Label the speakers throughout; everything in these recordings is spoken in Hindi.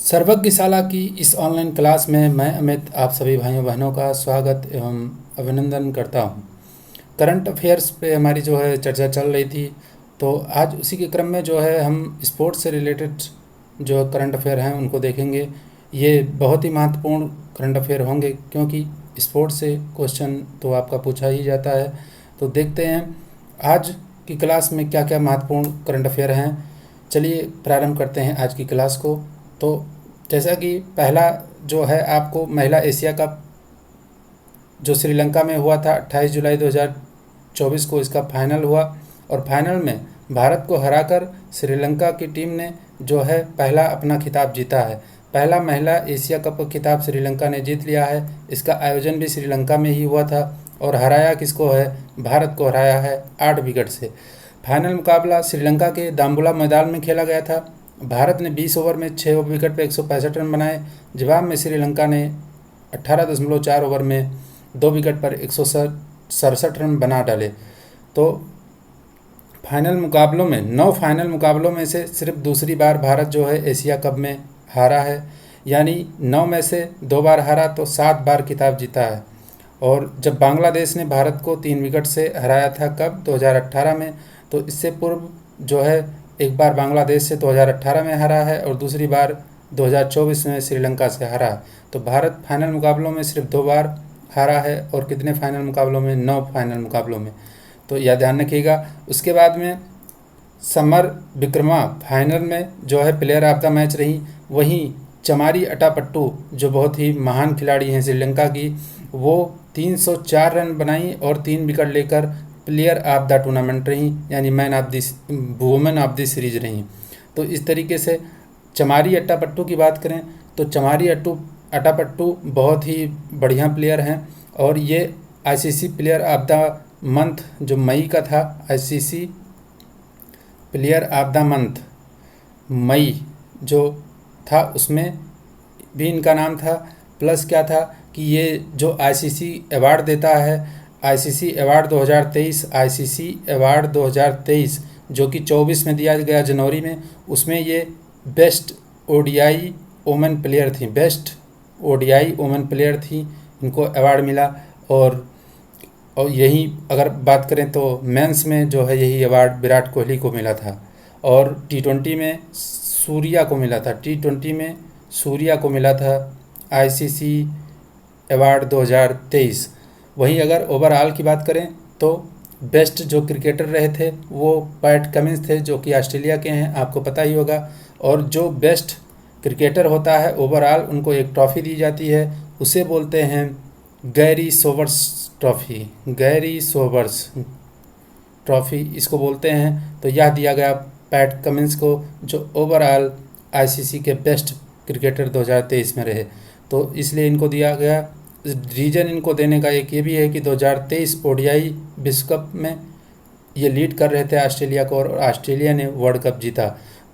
Speaker 1: सर्वज्ञशाला की इस ऑनलाइन क्लास में मैं अमित आप सभी भाइयों बहनों का स्वागत एवं अभिनंदन करता हूं। करंट अफेयर्स पे हमारी जो है चर्चा चल रही थी, तो आज उसी के क्रम में जो है हम स्पोर्ट्स से रिलेटेड जो करंट अफेयर हैं उनको देखेंगे। ये बहुत ही महत्वपूर्ण करंट अफेयर होंगे क्योंकि स्पोर्ट्स से क्वेश्चन तो आपका पूछा ही जाता है। तो देखते हैं आज की क्लास में क्या क्या महत्वपूर्ण करंट अफेयर हैं। चलिए प्रारंभ करते हैं आज की क्लास को। तो जैसा कि पहला जो है आपको महिला एशिया कप जो श्रीलंका में हुआ था 28 जुलाई 2024 को इसका फाइनल हुआ और फाइनल में भारत को हराकर श्रीलंका की टीम ने जो है पहला अपना खिताब जीता है। पहला महिला एशिया कप का खिताब श्रीलंका ने जीत लिया है। इसका आयोजन भी श्रीलंका में ही हुआ था और हराया किसको है? भारत को हराया है 8 विकेट से। फाइनल मुकाबला श्रीलंका के दाम्बुला मैदान में खेला गया था। भारत ने 20 ओवर में 6 विकेट पर 165 रन बनाए। जवाब में श्रीलंका ने 18.4 ओवर में 2 विकेट पर 167 रन बना डाले। तो फाइनल मुकाबलों में 9 फाइनल मुकाबलों में से सिर्फ दूसरी बार भारत जो है एशिया कप में हारा है, यानी 9 में से 2 बार हारा तो 7 बार खिताब जीता है। और जब बांग्लादेश ने भारत को 3 विकेट से हराया था कब? 2018 में। तो इससे पूर्व जो है एक बार बांग्लादेश से 2018 में हारा है और दूसरी बार 2024 में श्रीलंका से हारा है। तो भारत फाइनल मुकाबलों में सिर्फ 2 बार हारा है और कितने फाइनल मुकाबलों में? 9 फाइनल मुकाबलों में। तो यह ध्यान रखिएगा। उसके बाद में समर विक्रमा फाइनल में जो है प्लेयर ऑफ द मैच रही। वहीं चमारी अटापट्टू जो बहुत ही महान खिलाड़ी हैं श्रीलंका की, वो 304 रन बनाई और 3 विकेट लेकर प्लेयर ऑफ द टूर्नामेंट रही, यानी man of the women of the series रही। तो इस तरीके से चमारी अट्टापट्टू की बात करें तो चमारी अटापट्टू बहुत ही बढ़िया प्लेयर हैं और ये ICC player of the month जो मई का था, ICC player of the month मई जो था उसमें भी इनका नाम था। प्लस क्या था कि ये जो आईसीसी अवार्ड देता है, आईसीसी अवार्ड 2023, आईसीसी अवार्ड 2023 जो कि 24 में दिया गया जनवरी में, उसमें ये बेस्ट ओडीआई वोमेन प्लेयर थी, बेस्ट ओडीआई वोमेन प्लेयर थी, इनको अवार्ड मिला। और यही अगर बात करें तो मेंस में जो है यही अवार्ड विराट कोहली को मिला था और टी20 में सूर्या को मिला था, टी20 में सूर्या को मिला था आईसीसी अवार्ड 2023। वहीं अगर ओवरऑल की बात करें तो बेस्ट जो क्रिकेटर रहे थे वो पैट कमिंस थे जो कि ऑस्ट्रेलिया के हैं, आपको पता ही होगा। और जो बेस्ट क्रिकेटर होता है ओवरऑल उनको एक ट्रॉफ़ी दी जाती है, उसे बोलते हैं Garry Sobers trophy, Garry Sobers trophy इसको बोलते हैं। तो यह दिया गया पैट कमिंस को जो ओवरऑल आईसीसी के बेस्ट क्रिकेटर 2023 में रहे, तो इसलिए इनको दिया गया। रीज़न इनको देने का एक ये भी है कि 2023 ओडीआई विश्व कप में ये लीड कर रहे थे ऑस्ट्रेलिया को और ऑस्ट्रेलिया ने वर्ल्ड कप जीता।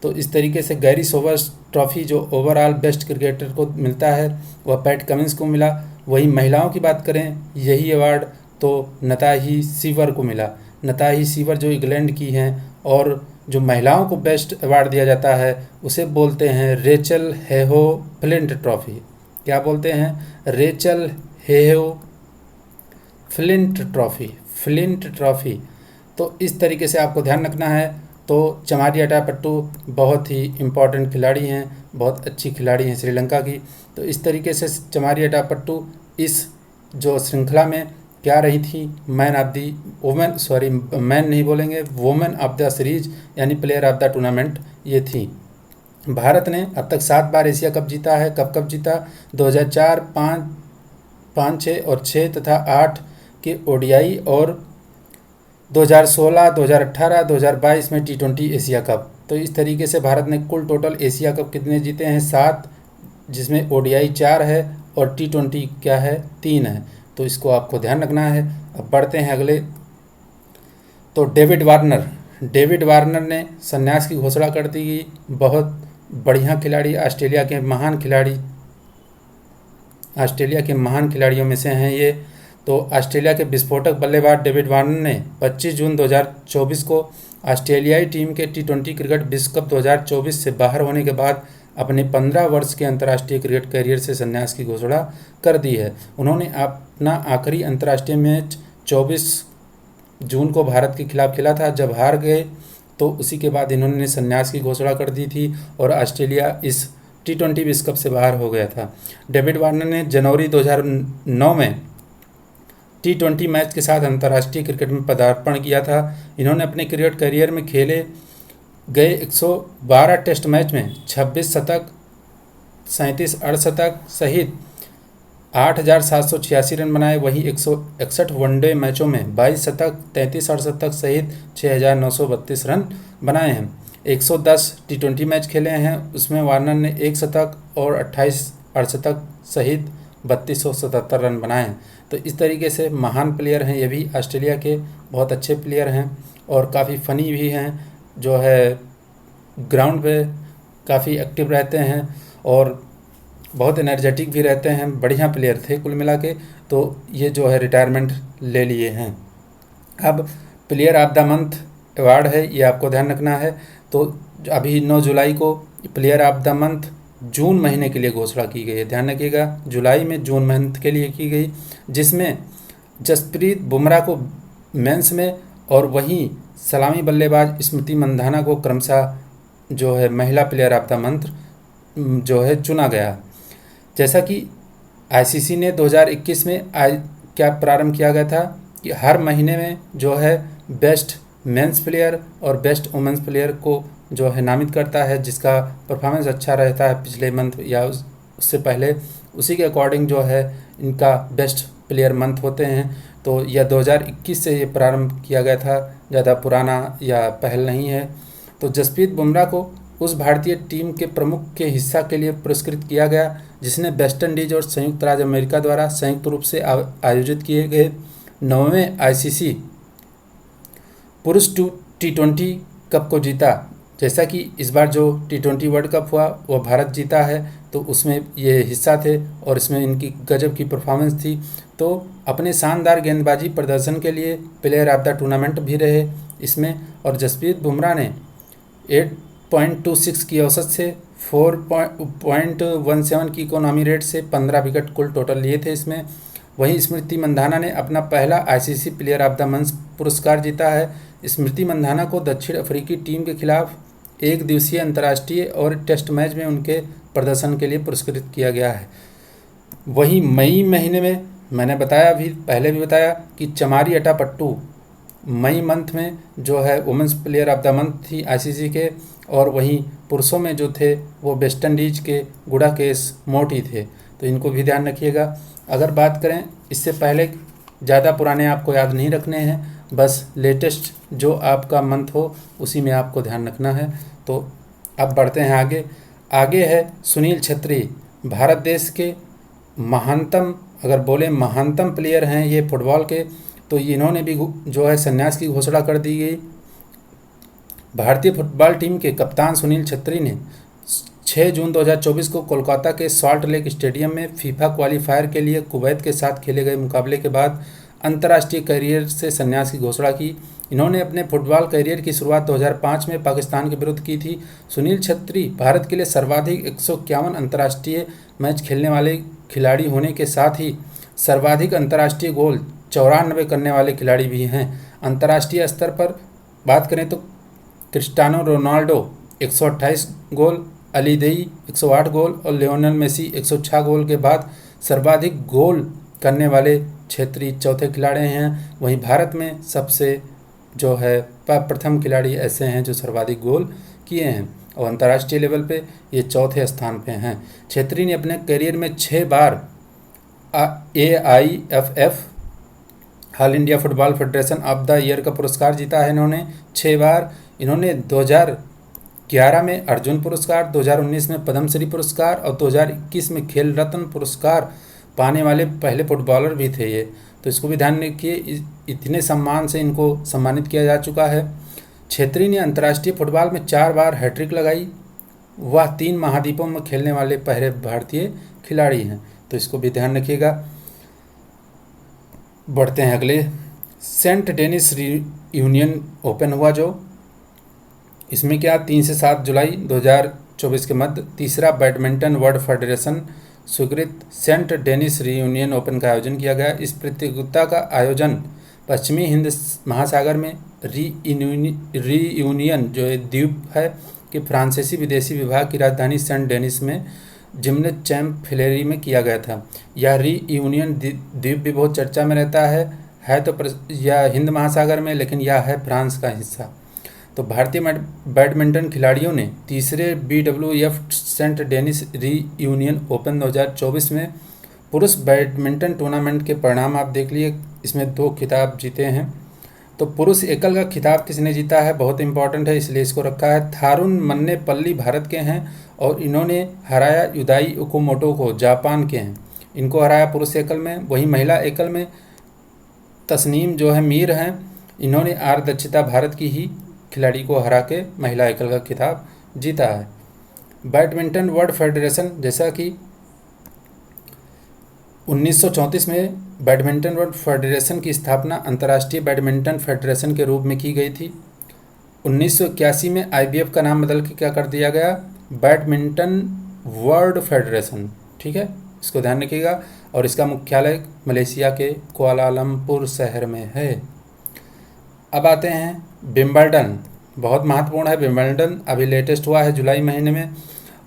Speaker 1: तो इस तरीके से गैरी सोबर्स ट्रॉफ़ी जो ओवरऑल बेस्ट क्रिकेटर को मिलता है वह पैट कमिंस को मिला। वहीं महिलाओं की बात करें यही अवार्ड तो नताही सीवर को मिला। नताही सीवर जो इंग्लैंड की हैं और जो महिलाओं को बेस्ट अवार्ड दिया जाता है उसे बोलते हैं रेचल हेहो फ्लिंट ट्रॉफ़ी। क्या बोलते हैं? Rachel Heyhoe flint trophy, flint trophy. तो इस तरीके से आपको ध्यान रखना है। तो चमारी अटापट्टू बहुत ही इम्पॉर्टेंट खिलाड़ी हैं, बहुत अच्छी खिलाड़ी हैं श्रीलंका की। तो इस तरीके से चमारी अटापट्टू इस जो श्रृंखला में क्या रही थी? Man of the women, sorry man नहीं बोलेंगे, वुमेन ऑफ द सीरीज यानी प्लेयर ऑफ द टूर्नामेंट ये थी। भारत ने अब तक 7 बार एशिया कप जीता है। कब कब जीता? 2004, 5, 6 और 6 तथा 8 के ओडीआई और 2016, 2018, 2022 में टी20 एशिया कप। तो इस तरीके से भारत ने कुल टोटल एशिया कप कितने जीते हैं? 7, जिसमें ओडीआई 4 है और टी20 क्या है? 3 है। तो इसको आपको ध्यान रखना है। अब बढ़ते हैं अगले। तो डेविड वार्नर ने संन्यास की घोषणा कर दी। बहुत बढ़िया खिलाड़ी, ऑस्ट्रेलिया के महान खिलाड़ियों में से हैं ये। तो ऑस्ट्रेलिया के विस्फोटक बल्लेबाज डेविड वार्नर ने 25 जून 2024 को ऑस्ट्रेलियाई टीम के टी20 क्रिकेट विश्व कप 2024 से बाहर होने के बाद अपने 15 वर्ष के अंतर्राष्ट्रीय क्रिकेट करियर से संन्यास की घोषणा कर दी है। उन्होंने अपना आखिरी अंतर्राष्ट्रीय मैच 24 जून को भारत के खिलाफ खेला था। जब हार गए तो उसी के बाद इन्होंने संन्यास की घोषणा कर दी थी और ऑस्ट्रेलिया इस T20 विश्व कप से बाहर हो गया था। डेविड वार्नर ने जनवरी 2009 में T20 मैच के साथ अंतर्राष्ट्रीय क्रिकेट में पदार्पण किया था। इन्होंने अपने क्रिकेट करियर में खेले गए 112 टेस्ट मैच में 26 शतक, 37 अर्धशतक सहित 8,786 रन बनाए। वहीं 161 वनडे मैचों में 22 शतक, 33 अर्धशतक सहित 6,932 रन बनाए हैं। 110 T20 मैच खेले हैं, उसमें वार्नर ने 1 शतक और 28 अर्धशतक सहित 3277 रन बनाए हैं। तो इस तरीके से महान प्लेयर हैं ये भी, ऑस्ट्रेलिया के बहुत अच्छे प्लेयर हैं और काफ़ी फ़नी भी हैं, जो है ग्राउंड पे काफ़ी एक्टिव रहते हैं और बहुत एनर्जेटिक भी रहते हैं। बढ़िया प्लेयर थे कुल मिला के। तो ये जो है रिटायरमेंट ले लिए हैं। अब player of the month award है, ये आपको ध्यान रखना है। तो अभी 9 जुलाई को प्लेयर ऑफ द मंथ जून महीने के लिए घोषणा की गई है, ध्यान रखिएगा, जुलाई में जून मंथ के लिए की गई, जिसमें जसप्रीत बुमराह को मेंस में और वहीं सलामी बल्लेबाज स्मृति मंधाना को क्रमशः जो है महिला प्लेयर ऑफ द मंथ जो है चुना गया। जैसा कि आईसीसी ने 2021 में क्या प्रारंभ किया गया था कि हर महीने में जो है बेस्ट मेंस प्लेयर और बेस्ट वुमेंस प्लेयर को जो है नामित करता है, जिसका परफॉर्मेंस अच्छा रहता है पिछले मंथ या उससे पहले, उसी के अकॉर्डिंग जो है इनका बेस्ट प्लेयर मंथ होते हैं। तो यह 2021 से ये प्रारंभ किया गया था, ज़्यादा पुराना या पहल नहीं है। तो जसप्रीत बुमराह को उस भारतीय टीम के प्रमुख के हिस्सा के लिए पुरस्कृत किया गया जिसने वेस्ट इंडीज और संयुक्त राज्य अमेरिका द्वारा संयुक्त रूप से आयोजित किए गए 9वें आईसीसी पुरुष T20 कप को जीता। जैसा कि इस बार जो T20 वर्ल्ड कप हुआ वह भारत जीता है, तो उसमें ये हिस्सा थे और इसमें इनकी गजब की परफॉर्मेंस थी। तो अपने शानदार गेंदबाजी प्रदर्शन के लिए प्लेयर ऑफ द टूर्नामेंट भी रहे इसमें। और जसप्रीत बुमराह ने 8.26 की औसत से 4.17 की इकोनॉमी रेट से 15 विकेट कुल टोटल लिए थे इसमें। वहीं स्मृति मंधाना ने अपना पहला ICC player of the month पुरस्कार जीता है। स्मृति मंधाना को दक्षिण अफ्रीकी टीम के खिलाफ एक दिवसीय अंतर्राष्ट्रीय और टेस्ट मैच में उनके प्रदर्शन के लिए पुरस्कृत किया गया है। वहीं मई महीने में मैंने बताया भी, पहले भी बताया कि चमारी अटापट्टू मई मंथ में जो है women's player of the month थी आईसीसी के। और वहीं पुरुषों में जो थे वो वेस्ट इंडीज के गुड़ाकेश मोटी थे, तो इनको भी ध्यान रखिएगा। अगर बात करें इससे पहले, ज़्यादा पुराने आपको याद नहीं रखने हैं, बस लेटेस्ट जो आपका मंथ हो उसी में आपको ध्यान रखना है। तो अब बढ़ते हैं आगे है सुनील छेत्री, भारत देश के महानतम, अगर बोले महानतम प्लेयर हैं ये फुटबॉल के, तो इन्होंने भी जो है संन्यास की घोषणा कर दी गई। भारतीय फुटबॉल टीम के कप्तान सुनील छेत्री ने 6 जून 2024 को कोलकाता के सॉल्ट लेक स्टेडियम में फीफा क्वालीफायर के लिए कुवैत के साथ खेले गए मुकाबले के बाद अंतर्राष्ट्रीय करियर से संन्यास की घोषणा की। इन्होंने अपने फुटबॉल करियर की शुरुआत 2005 में पाकिस्तान के विरुद्ध की थी। सुनील छेत्री भारत के लिए सर्वाधिक 151 अंतर्राष्ट्रीय मैच खेलने वाले खिलाड़ी होने के साथ ही सर्वाधिक अंतर्राष्ट्रीय गोल 94 करने वाले खिलाड़ी भी हैं। अंतर्राष्ट्रीय स्तर पर बात करें तो क्रिस्टियानो रोनाल्डो 128 गोल, अली देई 108 गोल और लियोनेल मेसी 106 गोल के बाद सर्वाधिक गोल करने वाले छेत्री चौथे खिलाड़ी हैं। वहीं भारत में सबसे जो है प्रथम खिलाड़ी ऐसे हैं जो सर्वाधिक गोल किए हैं और अंतर्राष्ट्रीय लेवल पे ये चौथे स्थान पे हैं। छेत्री ने अपने करियर में 6 बार AIFF all India football federation of the year का पुरस्कार जीता है इन्होंने 6 बार। इन्होंने 2011 में अर्जुन पुरस्कार, 2019 में पद्मश्री पुरस्कार और 2021 में खेल रत्न पुरस्कार पाने वाले पहले फुटबॉलर भी थे ये। तो इसको भी ध्यान रखिए, इतने सम्मान से इनको सम्मानित किया जा चुका है। छेत्री ने अंतर्राष्ट्रीय फुटबॉल में 4 बार हैट्रिक लगाई। वह 3 महाद्वीपों में खेलने वाले पहले भारतीय खिलाड़ी हैं, तो इसको भी ध्यान रखिएगा। बढ़ते हैं अगले, सेंट डेनिस यूनियन ओपन हुआ जो, इसमें क्या 3 से 7 जुलाई 2024 के मध्य तीसरा बैडमिंटन वर्ल्ड फेडरेशन स्वीकृत सेंट डेनिस रीयूनियन ओपन का आयोजन किया गया। इस प्रतियोगिता का आयोजन पश्चिमी हिंद महासागर में रीयूनियन जो एक द्वीप है कि फ्रांसीसी विदेशी विभाग की राजधानी सेंट डेनिस में जिम्नेज चैम्प-फिलेरी में किया गया था। यह रीयूनियन द्वीप भी बहुत चर्चा में रहता है तो यह हिंद महासागर में, लेकिन यह है फ्रांस का हिस्सा। तो भारतीय बैडमिंटन खिलाड़ियों ने तीसरे BWF Saint Denis Reunion Open 2024 में पुरुष बैडमिंटन टूर्नामेंट के परिणाम आप देख लिए। इसमें 2 खिताब जीते हैं। तो पुरुष एकल का खिताब किसने जीता है, बहुत इंपॉर्टेंट है, इसलिए इसको रखा है। थारुन मन्नेपल्ली भारत के हैं और इन्होंने हराया युदाई ओकुमोटो को, जापान के हैं। इनको हराया पुरुष एकल में। वहीं महिला एकल में तस्नीम जो है मीर हैं, इन्होंने दक्षिता भारत की ही खिलाड़ी को हरा के महिला एकल का खिताब जीता है। बैडमिंटन वर्ल्ड फेडरेशन, जैसा कि 1934 में बैडमिंटन वर्ल्ड फेडरेशन की स्थापना अंतर्राष्ट्रीय बैडमिंटन फेडरेशन के रूप में की गई थी। 1981 में IBF का नाम बदल के क्या कर दिया गया, बैडमिंटन वर्ल्ड फेडरेशन। ठीक है, इसको ध्यान रखिएगा। और इसका मुख्यालय मलेशिया के कुआलालंपुर शहर में है। अब आते हैं विंबलडन, बहुत महत्वपूर्ण है। विंबलडन अभी लेटेस्ट हुआ है जुलाई महीने में,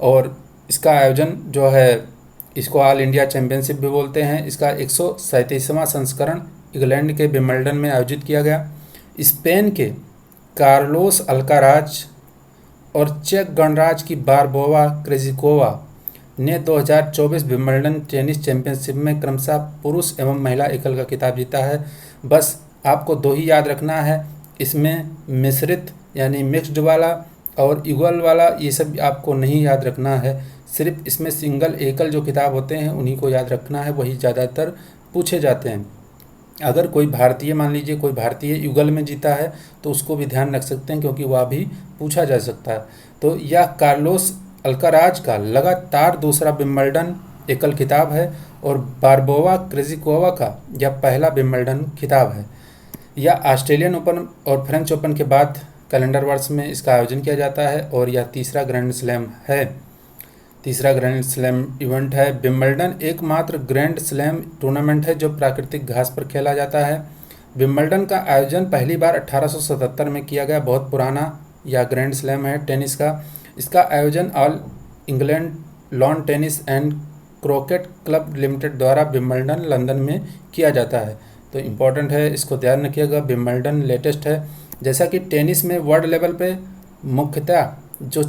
Speaker 1: और इसका आयोजन जो है, इसको ऑल इंडिया चैम्पियनशिप भी बोलते हैं। इसका 137वां संस्करण इंग्लैंड के विंबलडन में आयोजित किया गया। स्पेन के कार्लोस अल्काराज और चेक गणराज्य की बारबोवा क्रेजिकोवा ने 2024 विंबलडन टेनिस चैंपियनशिप में क्रमशः पुरुष एवं महिला एकल का खिताब जीता है। बस आपको 2 ही याद रखना है, इसमें मिश्रित यानी मिक्स्ड वाला और युगल वाला ये सब आपको नहीं याद रखना है। सिर्फ इसमें सिंगल एकल जो खिताब होते हैं उन्हीं को याद रखना है, वही ज़्यादातर पूछे जाते हैं। अगर कोई भारतीय, मान लीजिए कोई भारतीय युगल में जीता है तो उसको भी ध्यान रख सकते हैं, क्योंकि वह भी पूछा जा सकता है। तो यह कार्लोस अल्काराज का लगातार दूसरा विंबलडन एकल खिताब है और बारबोवा क्रेजिकोवा का यह पहला विंबलडन खिताब है। यह ऑस्ट्रेलियन ओपन और फ्रेंच ओपन के बाद कैलेंडर वर्ष में इसका आयोजन किया जाता है और यह तीसरा ग्रैंड स्लैम है, तीसरा ग्रैंड स्लैम इवेंट है। विंबलडन एकमात्र ग्रैंड स्लैम टूर्नामेंट है जो प्राकृतिक घास पर खेला जाता है। विंबलडन का आयोजन पहली बार 1877 में किया गया, बहुत पुराना यह ग्रैंड स्लैम है टेनिस का। इसका आयोजन all England lawn tennis and cricket club limited द्वारा विंबलडन लंदन में किया जाता है। तो इम्पोर्टेंट है, इसको ध्यान रखिएगा। विंबलडन लेटेस्ट है। जैसा कि टेनिस में वर्ल्ड लेवल पे मुख्यतः जो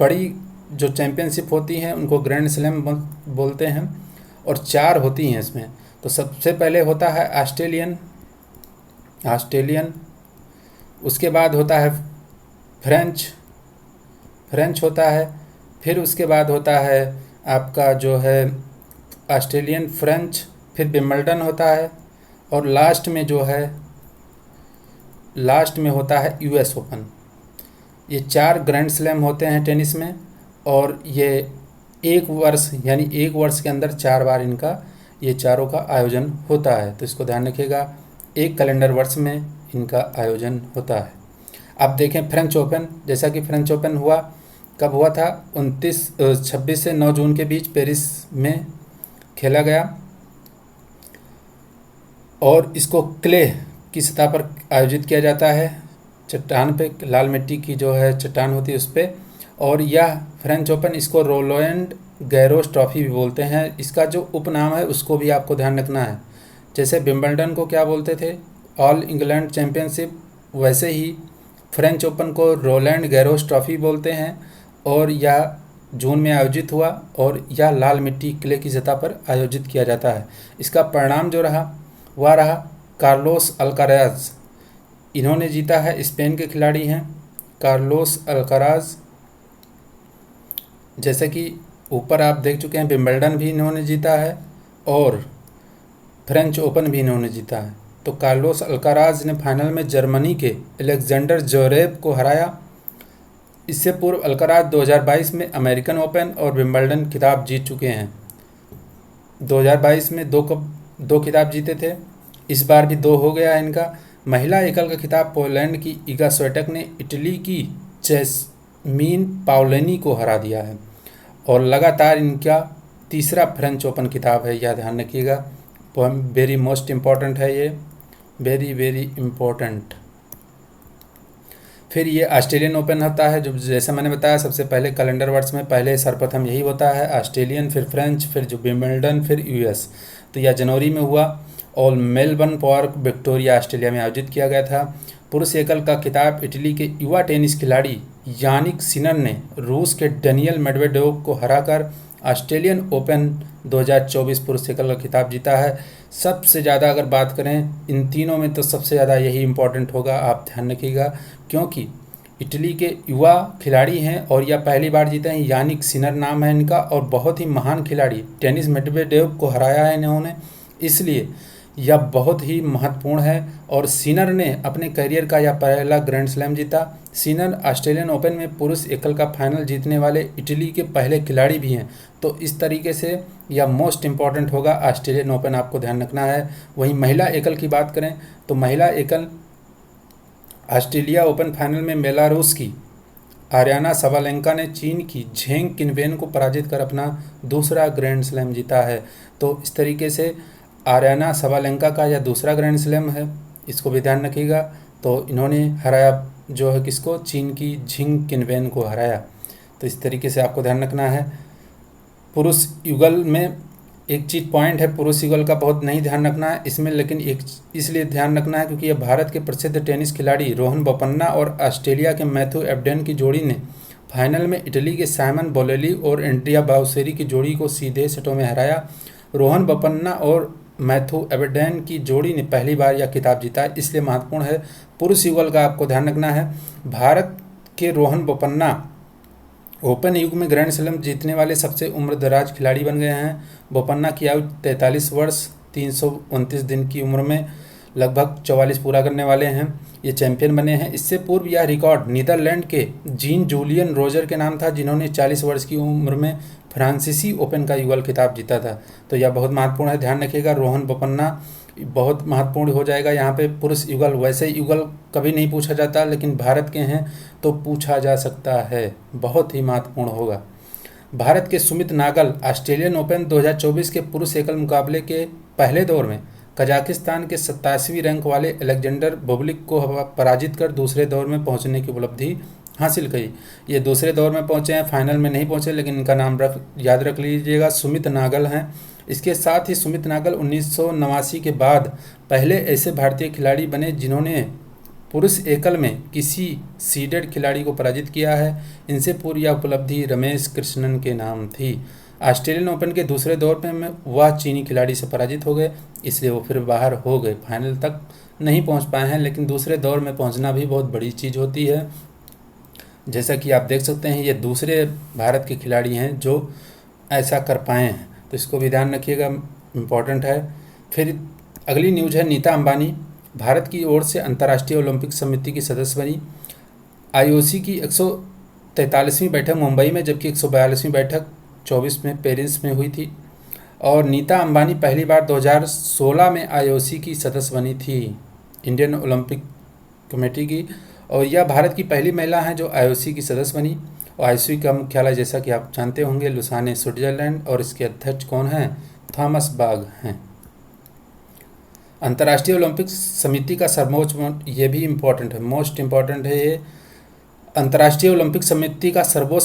Speaker 1: बड़ी जो चैम्पियनशिप होती हैं उनको ग्रैंड स्लैम बोलते हैं, और 4 होती हैं इसमें। तो सबसे पहले होता है ऑस्ट्रेलियन, उसके बाद होता है फ्रेंच होता है, फिर उसके बाद होता है आपका जो है ऑस्ट्रेलियन फ्रेंच, फिर विंबलडन होता है, और लास्ट में होता है US ओपन। ये 4 ग्रैंड स्लैम होते हैं टेनिस में, और ये एक वर्ष के अंदर 4 बार इनका ये चारों का आयोजन होता है। तो इसको ध्यान रखिएगा, एक कैलेंडर वर्ष में इनका आयोजन होता है। अब देखें फ्रेंच ओपन, जैसा कि फ्रेंच ओपन हुआ, कब हुआ था, 26 से 9 जून के बीच पेरिस में खेला गया, और इसको क्ले की सतह पर आयोजित किया जाता है, चट्टान पे, लाल मिट्टी की जो है चट्टान होती है उस पर। और यह फ्रेंच ओपन, इसको रोलैंड गैरोस ट्रॉफी भी बोलते हैं। इसका जो उपनाम है उसको भी आपको ध्यान रखना है। जैसे विंबलडन को क्या बोलते थे, ऑल इंग्लैंड चैम्पियनशिप, वैसे ही फ्रेंच ओपन को रोलैंड गैरोस ट्रॉफी बोलते हैं। और यह जून में आयोजित हुआ, और यह लाल मिट्टी क्ले की सतह पर आयोजित किया जाता है। इसका परिणाम जो रहा वह रहा कार्लोस अल्काराज, इन्होंने जीता है, स्पेन के खिलाड़ी हैं कार्लोस अल्काराज। जैसे कि ऊपर आप देख चुके हैं, विंबलडन भी इन्होंने जीता है और फ्रेंच ओपन भी इन्होंने जीता है। तो कार्लोस अल्काराज ने फाइनल में जर्मनी के अलेक्जेंडर ज्वेरेव को हराया। इससे पूर्व अल्काराज 2022 में अमेरिकन ओपन और विंबलडन खिताब जीत चुके हैं। 2022 में 2 खिताब जीते थे, इस बार भी 2 हो गया है इनका। महिला एकल का खिताब पोलैंड की इगा स्विएटेक ने इटली की मीन पाउलिनी को हरा दिया है और लगातार इनका तीसरा फ्रेंच ओपन खिताब है, यह ध्यान रखिएगा। वेरी मोस्ट इम्पॉर्टेंट है ये, वेरी वेरी इम्पोर्टेंट। फिर ये ऑस्ट्रेलियन ओपन होता है, जो जैसा मैंने बताया सबसे पहले कैलेंडर वर्ष में पहले सर्वप्रथम यही होता है, ऑस्ट्रेलियन, फिर फ्रेंच, फिर जो विंबलडन, फिर यूएस। तो यह जनवरी में हुआ और मेलबर्न पार्क विक्टोरिया ऑस्ट्रेलिया में आयोजित किया गया था। पुरुष एकल का खिताब इटली के युवा टेनिस खिलाड़ी यानिक सिनर ने रूस के डेनियल मेडवेडेव को हराकर ऑस्ट्रेलियन ओपन 2024 पुरुष एकल का खिताब जीता है। सबसे ज़्यादा अगर बात करें इन तीनों में तो सबसे ज़्यादा यही इम्पोर्टेंट होगा, आप ध्यान रखिएगा, क्योंकि इटली के युवा खिलाड़ी हैं और यह पहली बार जीते हैं। यानिक सिनर नाम है इनका और बहुत ही महान खिलाड़ी, टेनिस मेडवेडेव को हराया है इन्होंने, इसलिए यह बहुत ही महत्वपूर्ण है। और सिनर ने अपने करियर का यह पहला ग्रैंड स्लैम जीता। सिनर ऑस्ट्रेलियन ओपन में पुरुष एकल का फाइनल जीतने वाले इटली के पहले खिलाड़ी भी हैं। तो इस तरीके से यह मोस्ट इम्पॉर्टेंट होगा, ऑस्ट्रेलियन ओपन आपको ध्यान रखना है। वहीं महिला एकल की बात करें तो महिला एकल ऑस्ट्रेलिया ओपन फाइनल में बेलारूस की आर्याना सबालेंका ने चीन की झेंग किनवेन को पराजित कर अपना दूसरा ग्रैंड स्लैम जीता है। तो इस तरीके से आर्याना सबालेंका का यह दूसरा ग्रैंड स्लैम है, इसको भी ध्यान रखिएगा। तो इन्होंने हराया जो है किसको, चीन की झिंग किनवेन को हराया। तो इस तरीके से आपको ध्यान रखना है। पुरुष युगल में एक चीज पॉइंट है, पुरुष युगल का बहुत नहीं ध्यान रखना है इसमें, लेकिन एक इसलिए ध्यान रखना है क्योंकि यह भारत के प्रसिद्ध टेनिस खिलाड़ी रोहन बोपन्ना और ऑस्ट्रेलिया के मैथ्यू एबडेन की जोड़ी ने फाइनल में इटली के साइमन बोलेली और एंड्रिया बाउसेरी की जोड़ी को सीधे सेटों में हराया। रोहन बोपन्ना और मैथ्यू एबडेन की जोड़ी ने पहली बार यह खिताब जीता, इसलिए महत्वपूर्ण है। पुरुष युगल का आपको ध्यान रखना है। भारत के रोहन बोपन्ना ओपन युग में ग्रैंड स्लैम जीतने वाले सबसे उम्रदराज खिलाड़ी बन गए हैं। बोपन्ना की आयु 43 वर्ष 329 दिन की उम्र में लगभग 44 पूरा करने वाले हैं, ये चैंपियन बने हैं। इससे पूर्व यह रिकॉर्ड नीदरलैंड के जीन जूलियन रोजर के नाम था, जिन्होंने 40 वर्ष की उम्र में फ्रांसीसी ओपन का युगल खिताब जीता था। तो यह बहुत महत्वपूर्ण है, ध्यान रखिएगा। रोहन बोपन्ना बहुत महत्वपूर्ण हो जाएगा यहाँ पे। पुरुष युगल, वैसे युगल कभी नहीं पूछा जाता, लेकिन भारत के हैं तो पूछा जा सकता है, बहुत ही महत्वपूर्ण होगा। भारत के सुमित नागल ऑस्ट्रेलियन ओपन 2024 के पुरुष एकल मुकाबले के पहले दौर में कजाकिस्तान के 87वीं रैंक वाले अलेक्जेंडर बुबलिक को पराजित कर दूसरे दौर में पहुंचने की उपलब्धि हासिल की। ये दूसरे दौर में पहुंचे हैं, फाइनल में नहीं पहुंचे, लेकिन इनका नाम याद रख लीजिएगा, सुमित नागल हैं। इसके साथ ही सुमित नागल 1989 के बाद पहले ऐसे भारतीय खिलाड़ी बने जिन्होंने पुरुष एकल में किसी सीडेड खिलाड़ी को पराजित किया है। इनसे पूर्व यह उपलब्धि रमेश कृष्णन के नाम थी। ऑस्ट्रेलियन ओपन के दूसरे दौर में वह चीनी खिलाड़ी से पराजित हो गए, इसलिए वो फिर बाहर हो गए, फाइनल तक नहीं पहुंच पाए हैं। लेकिन दूसरे दौर में पहुंचना भी बहुत बड़ी चीज़ होती है। जैसा कि आप देख सकते हैं, ये दूसरे भारत के खिलाड़ी हैं जो ऐसा कर पाए हैं, तो इसको भी ध्यान रखिएगा, इम्पॉर्टेंट है। फिर अगली न्यूज़ है, नीता अंबानी भारत की ओर से अंतर्राष्ट्रीय ओलंपिक समिति की सदस्य बनी। आईओसी की 143वीं बैठक मुंबई में, जबकि 142वीं बैठक 24 में पेरिस में हुई थी। और नीता अंबानी पहली बार 2016 में आईओसी की सदस्य बनी थी, इंडियन ओलंपिक कमेटी की। और यह भारत की पहली महिला हैं जो आईओसी की सदस्य बनी। और आईओसी का मुख्यालय जैसा कि आप जानते होंगे लुसाने, स्विट्जरलैंड, और इसके अध्यक्ष कौन हैं, थॉमस बाग हैं। अंतर्राष्ट्रीय ओलंपिक समिति का सर्वोच्च, ये भी इम्पोर्टेंट है, मोस्ट इम्पॉर्टेंट है ये। अंतर्राष्ट्रीय ओलंपिक समिति का सर्वोच्च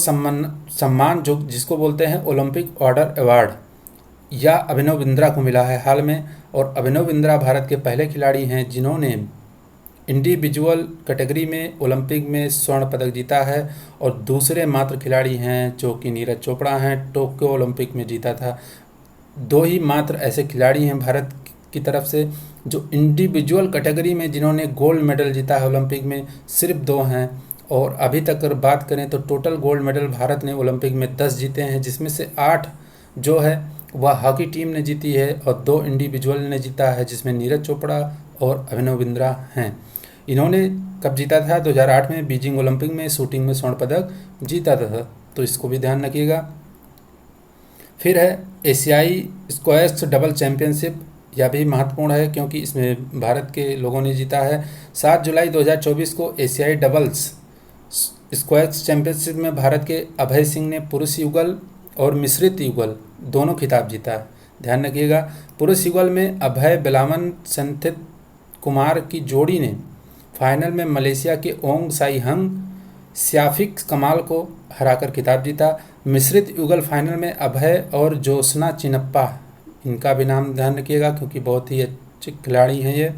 Speaker 1: सम्मान जो जिसको बोलते हैं ओलंपिक ऑर्डर अवार्ड, यह अभिनव बिंद्रा को मिला है हाल में। और अभिनव बिंद्रा भारत के पहले खिलाड़ी हैं जिन्होंने इंडिविजुअल कैटेगरी में ओलंपिक में स्वर्ण पदक जीता है, और दूसरे मात्र खिलाड़ी हैं जो कि नीरज चोपड़ा हैं, टोक्यो ओलंपिक में जीता था। दो ही मात्र ऐसे खिलाड़ी हैं भारत की तरफ से जो इंडिविजुअल कैटेगरी में जिन्होंने गोल्ड मेडल जीता है ओलंपिक में, सिर्फ 2 हैं। और अभी तक अगर बात करें तो टोटल गोल्ड मेडल भारत ने ओलंपिक में 10 जीते हैं, जिसमें से 8 जो है वह हॉकी टीम ने जीती है और 2 इंडिविजुअल ने जीता है, जिसमें नीरज चोपड़ा और अभिनव बिंद्रा हैं। इन्होंने कब जीता था, 2008 में बीजिंग ओलंपिक में शूटिंग में स्वर्ण पदक जीता था, तो इसको भी ध्यान रखिएगा। फिर है एशियाई स्क्वैश डबल चैंपियनशिप, यह भी महत्वपूर्ण है क्योंकि इसमें भारत के लोगों ने जीता है। 7 जुलाई 2024 को एशियाई डबल्स स्क्वैश चैंपियनशिप में भारत के अभय सिंह ने पुरुष युगल और मिश्रित युगल दोनों खिताब जीता। ध्यान रखिएगा, पुरुष युगल में अभय बेलावन संथित कुमार की जोड़ी ने फाइनल में मलेशिया के ओंग साई हंग सियाफिक कमाल को हराकर खिताब जीता। मिश्रित युगल फाइनल में अभय और जोशना चिनप्पा, इनका भी नाम ध्यान रखिएगा क्योंकि बहुत ही अच्छे खिलाड़ी हैं ये,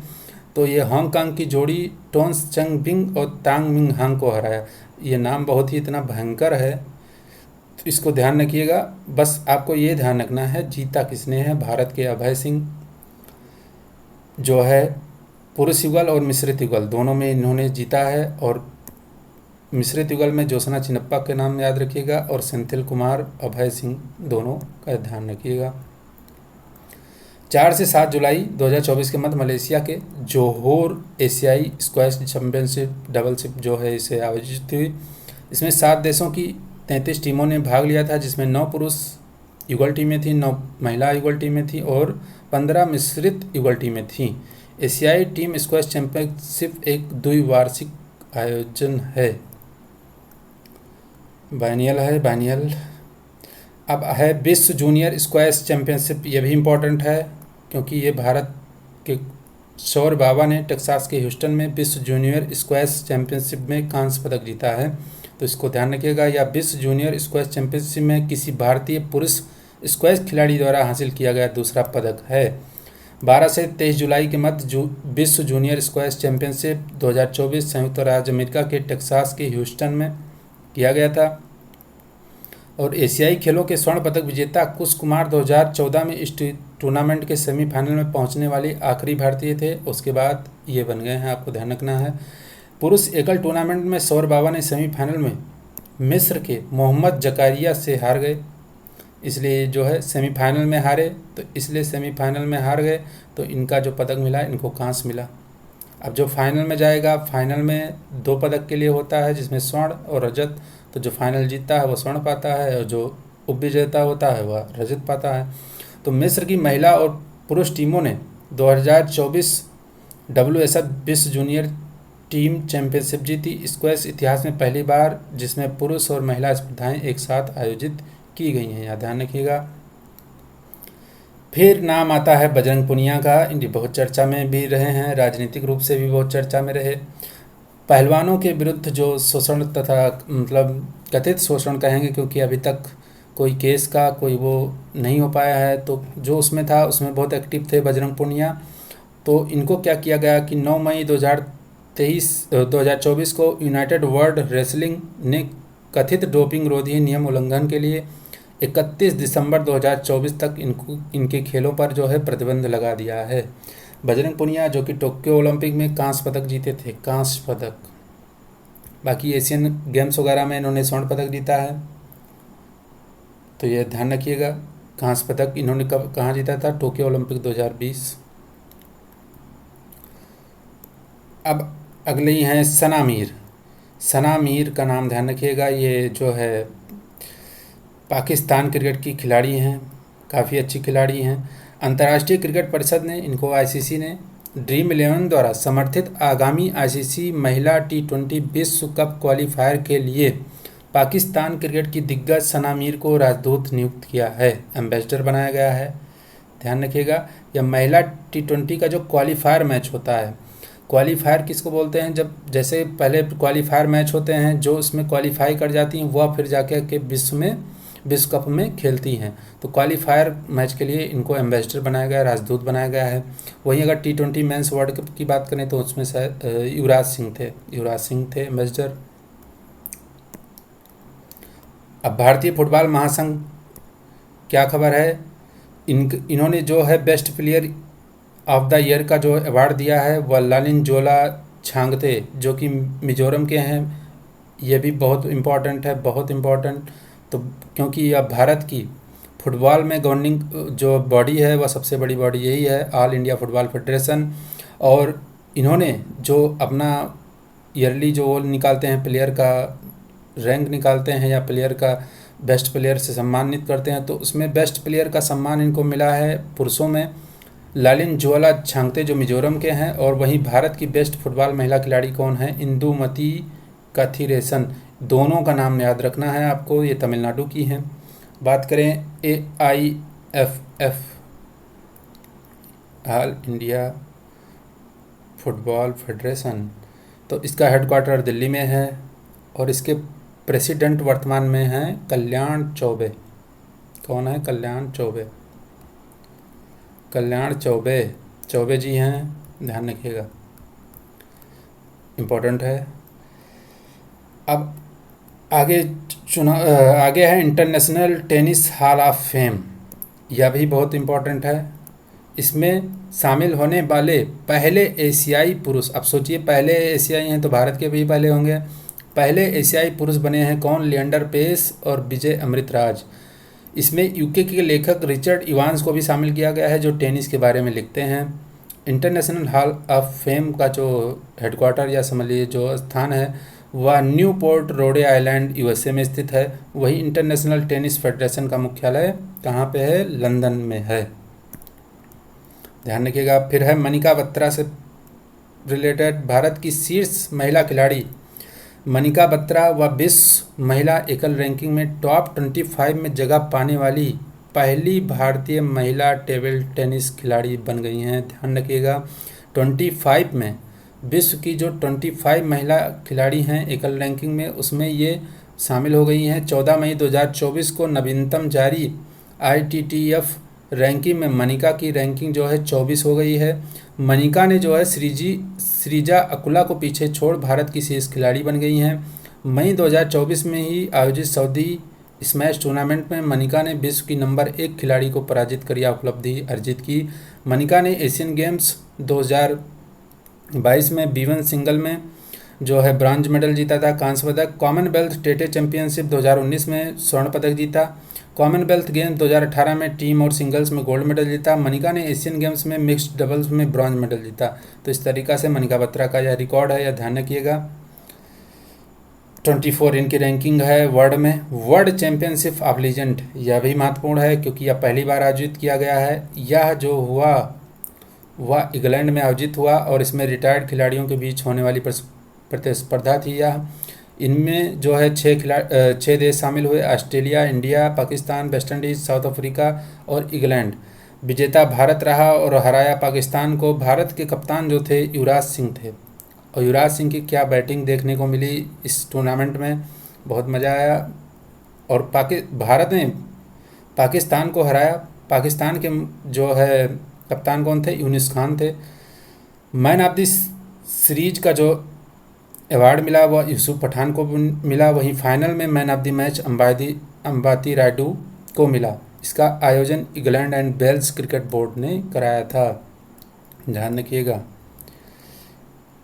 Speaker 1: तो ये हांगकांग की जोड़ी टोन्स चंग बिंग और तांग मिंग हांग को हराया। ये नाम बहुत ही इतना भयंकर है, तो इसको ध्यान रखिएगा। बस आपको ये ध्यान रखना है जीता किसने है। भारत के अभय सिंह जो है पुरुष युगल और मिश्रित युगल दोनों में इन्होंने जीता है, और मिश्रित युगल में जोशना चिनप्पा के नाम याद रखिएगा और सेंथिल कुमार अभय सिंह दोनों का ध्यान रखिएगा। 4 से 7 जुलाई 2024 के मध्य मलेशिया के जोहोर एशियाई स्क्वैश चैंपियनशिप डबलशिप जो है इसे आयोजित हुई। इसमें 7 देशों की 33 टीमों ने भाग लिया था, जिसमें 9 पुरुष युगल टीमें थीं, 9 महिला युगल टीमें थीं और 15 मिश्रित युगल टीमें थीं। एशियाई टीम स्क्वैश चैंपियनशिप एक द्विवार्षिक आयोजन है, बाइनियल। अब है विश्व जूनियर स्क्वैश चैंपियनशिप, ये भी इम्पोर्टेंट है क्योंकि ये भारत के सौरभ बाबा ने टेक्सास के ह्यूस्टन में विश्व जूनियर स्क्वैश चैंपियनशिप में कांस्य पदक जीता है, तो इसको ध्यान रखिएगा। या विश्व जूनियर स्क्वैश चैंपियनशिप में किसी भारतीय पुरुष स्क्वैश खिलाड़ी द्वारा हासिल किया गया दूसरा पदक है। 12 से 23 जुलाई के मध्य विश्व जूनियर स्क्वैश चैंपियनशिप 2024 संयुक्त राज्य अमेरिका के टेक्सास के ह्यूस्टन में किया गया था। और एशियाई खेलों के स्वर्ण पदक विजेता कुश कुमार 2014 में इस टूर्नामेंट के सेमीफाइनल में पहुंचने वाले आखिरी भारतीय थे, उसके बाद ये बन गए हैं, आपको ध्यान रखना है। पुरुष एकल टूर्नामेंट में सौरभ बाबा ने सेमीफाइनल में मिस्र के मोहम्मद जकारिया से हार गए, इसलिए जो है सेमीफाइनल में हारे, तो इसलिए सेमीफाइनल में हार गए, तो इनका जो पदक मिला इनको कांस्य मिला। अब जो फाइनल में जाएगा, फाइनल में 2 पदक के लिए होता है जिसमें स्वर्ण और रजत, तो जो फाइनल जीतता है वो स्वर्ण पाता है और जो उपविजेता होता है वह रजत पाता है। तो मिस्र की महिला और पुरुष टीमों ने 2024 WSF विश्व जूनियर टीम चैंपियनशिप जीती। स्क्वैश इतिहास में पहली बार जिसमें पुरुष और महिला स्पर्धाएं एक साथ आयोजित की गई हैं, यहाँ ध्यान रखिएगा। फिर नाम आता है बजरंग पुनिया का, इनकी बहुत चर्चा में भी रहे हैं, राजनीतिक रूप से भी बहुत चर्चा में रहे। पहलवानों के विरुद्ध जो शोषण तथा मतलब कथित शोषण कहेंगे क्योंकि अभी तक कोई केस का कोई वो नहीं हो पाया है, तो जो उसमें था उसमें बहुत एक्टिव थे बजरंग पुनिया। तो इनको क्या किया गया कि 9 मई 2024 को यूनाइटेड वर्ल्ड रेसलिंग ने कथित डोपिंग रोधी नियम उल्लंघन के लिए 31 दिसंबर 2024 तक इनके खेलों पर जो है प्रतिबंध लगा दिया है। बजरंग पुनिया जो कि टोक्यो ओलंपिक में कांस्य पदक जीते थे, कांस्य पदक, बाकी एशियन गेम्स वगैरह में इन्होंने स्वर्ण पदक जीता है, तो ये ध्यान रखिएगा। कांस्य पदक इन्होंने कहाँ जीता था? Tokyo Olympic 2020। अब अगले ही हैं सना मीर। सना मीर का नाम ध्यान रखिएगा, ये जो है पाकिस्तान क्रिकेट की खिलाड़ी हैं, काफ़ी अच्छी खिलाड़ी हैं। अंतर्राष्ट्रीय क्रिकेट परिषद ने इनको आईसीसी ने ड्रीम 11 द्वारा समर्थित आगामी आईसीसी महिला T20 विश्व कप क्वालिफायर के लिए पाकिस्तान क्रिकेट की दिग्गज सना मीर को राजदूत नियुक्त किया है, एम्बेसडर बनाया गया है। ध्यान रखिएगा, यह महिला T20 का जो क्वालिफायर मैच होता है, क्वालिफायर किसको बोलते हैं? जब जैसे पहले क्वालिफायर मैच होते हैं, जो उसमें क्वालिफाई कर जाती हैं वह फिर जाके के विश्व कप में खेलती हैं, तो क्वालिफायर मैच के लिए इनको एम्बेसडर बनाया गया है, राजदूत बनाया गया है। वहीं अगर T20 मेंस वर्ल्ड कप की बात करें तो उसमें शायद युवराज सिंह थे एम्बेसडर। अब भारतीय फुटबॉल महासंघ क्या खबर है? इन्होंने जो है best player of the year का जो अवार्ड दिया है वह लालिन जोला छांगते जो कि मिजोरम के हैं। ये भी बहुत इम्पॉर्टेंट है, बहुत इम्पॉर्टेंट, तो क्योंकि यह भारत की फुटबॉल में गवर्निंग जो बॉडी है वह सबसे बड़ी बॉडी यही है, ऑल इंडिया फुटबॉल फेडरेशन। और इन्होंने जो अपना ईयरली जो वो निकालते हैं, प्लेयर का रैंक निकालते हैं या प्लेयर का बेस्ट प्लेयर से सम्मानित करते हैं, तो उसमें बेस्ट प्लेयर का सम्मान इनको मिला है पुरुषों में लालिन जोला छांगते जो मिजोरम के हैं। और वहीं भारत की बेस्ट फुटबॉल महिला खिलाड़ी कौन है? इंदुमती कथिरेसन, दोनों का नाम याद रखना है आपको, ये तमिलनाडु की हैं। बात करें AIFF, all India football federation, तो इसका हेडक्वार्टर दिल्ली में है और इसके प्रेसिडेंट वर्तमान में हैं कल्याण चौबे। कौन है? कल्याण चौबे। कल्याण चौबे, चौबे जी हैं, ध्यान रखिएगा, इम्पोर्टेंट है। अब आगे आगे है international tennis hall of fame, यह भी बहुत इम्पोर्टेंट है। इसमें शामिल होने वाले पहले एशियाई पुरुष, अब सोचिए पहले एशियाई हैं तो भारत के भी पहले होंगे, पहले एशियाई पुरुष बने हैं कौन? लिएंडर पेस और विजय अमृतराज। इसमें यूके के लेखक रिचर्ड इवांस को भी शामिल किया गया है जो टेनिस के बारे में लिखते हैं। इंटरनेशनल हॉल ऑफ फेम का जो हेडक्वार्टर या समझ लीजिए जो स्थान है वह न्यूपोर्ट रोडे आइलैंड USA में स्थित है। वही इंटरनेशनल टेनिस फेडरेशन का मुख्यालय कहाँ पे है? लंदन में है, ध्यान रखिएगा। फिर है मनिका बत्रा से रिलेटेड, भारत की शीर्ष महिला खिलाड़ी मनिका बत्रा व विश्व महिला एकल रैंकिंग में टॉप 25 में जगह पाने वाली पहली भारतीय महिला टेबल टेनिस खिलाड़ी बन गई हैं, ध्यान रखिएगा। 25 में, विश्व की जो 25 महिला खिलाड़ी हैं एकल रैंकिंग में, उसमें ये शामिल हो गई हैं। 14 मई 2024 को नवीनतम जारी ITTF रैंकिंग में मनिका की रैंकिंग जो है 24 हो गई है। मनिका ने जो है श्रीजा अकुला को पीछे छोड़ भारत की शीर्ष खिलाड़ी बन गई हैं। मई 2024 में ही आयोजित सऊदी स्मैश टूर्नामेंट में मनिका ने विश्व की नंबर 1 खिलाड़ी को पराजित कर यह उपलब्धि अर्जित की। मनिका ने एशियन गेम्स 2022 में B1 सिंगल में जो है ब्रॉन्ज मेडल जीता था, कांस्य पदक। कॉमनवेल्थ टेटे चैंपियनशिप 2019 में स्वर्ण पदक जीता। कॉमनवेल्थ गेम्स 2018 में टीम और सिंगल्स में गोल्ड मेडल जीता। मनिका ने एशियन गेम्स में मिक्स्ड डबल्स में ब्रॉन्ज मेडल जीता। तो इस तरीक़ा से मनिका बत्रा का यह रिकॉर्ड है, यह ध्यान रखिएगा। 24 इनकी रैंकिंग है वर्ल्ड में। वर्ल्ड चैंपियनशिप ऑफ लीजेंड, यह भी महत्वपूर्ण है क्योंकि यह पहली बार आयोजित किया गया है। यह जो हुआ वह इंग्लैंड में आयोजित हुआ और इसमें रिटायर्ड खिलाड़ियों के बीच होने वाली प्रतिस्पर्धा थी। यह इनमें जो है 6 देश शामिल हुए, Australia, India, Pakistan, West Indies, south Africa और इंग्लैंड। विजेता भारत रहा और हराया पाकिस्तान को। भारत के कप्तान जो थे युवराज सिंह थे और युवराज सिंह की क्या बैटिंग देखने को मिली इस टूर्नामेंट में, बहुत मज़ा आया। और भारत ने पाकिस्तान को हराया। पाकिस्तान के जो है कप्तान कौन थे? यूनिस खान थे। मैन ऑफ द सीरीज का जो अवार्ड मिला वह यूसुफ पठान को मिला। वहीं फाइनल में man of the match Ambati Rayudu को मिला। इसका आयोजन England and Wales cricket board ने कराया था, ध्यान रखिएगा।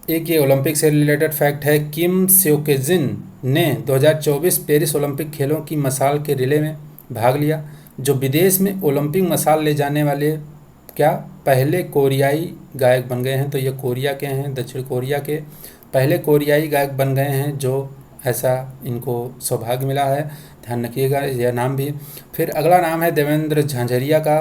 Speaker 1: एक ये ओलंपिक से रिलेटेड फैक्ट है, किम सेओकेजिन ने 2024 पेरिस ओलंपिक खेलों की मशाल के रिले में भाग लिया, जो विदेश में ओलंपिक मशाल ले जाने वाले क्या पहले कोरियाई गायक बन गए हैं। तो ये कोरिया के हैं, दक्षिण कोरिया के पहले कोरियाई गायक बन गए हैं जो ऐसा इनको सौभाग्य मिला है, ध्यान रखिएगा यह नाम भी। फिर अगला नाम है देवेंद्र झांझरिया का।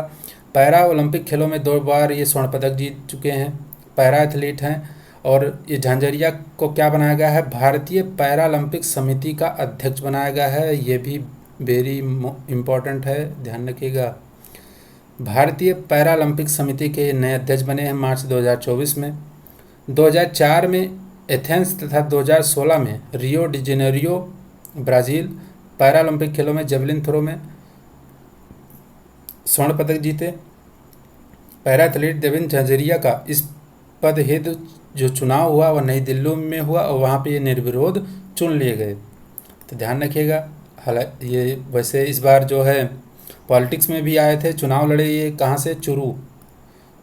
Speaker 1: पैरा ओलंपिक खेलों में 2 बार ये स्वर्ण पदक जीत चुके हैं, पैरा एथलीट हैं। और ये झांझरिया को क्या बनाया गया है? भारतीय पैरा ओलंपिक समिति का अध्यक्ष बनाया गया है, ये भी वेरी इम्पोर्टेंट है, ध्यान रखिएगा। भारतीय पैरा ओलंपिक समिति के नए अध्यक्ष बने हैं मार्च 2024 में। 2004 में एथेंस तथा 2016 में Rio de Janeiro Brazil para Olympic खेलों में जेवलिन थ्रो में स्वर्ण पदक जीते। पैरा एथलीट देवेंद्र झांझरिया का इस पद हेतु जो चुनाव हुआ वह नई दिल्ली में हुआ और वहाँ पे ये निर्विरोध चुन लिए गए, तो ध्यान रखिएगा। हालांकि ये वैसे इस बार जो है पॉलिटिक्स में भी आए थे, चुनाव लड़े ये कहाँ से?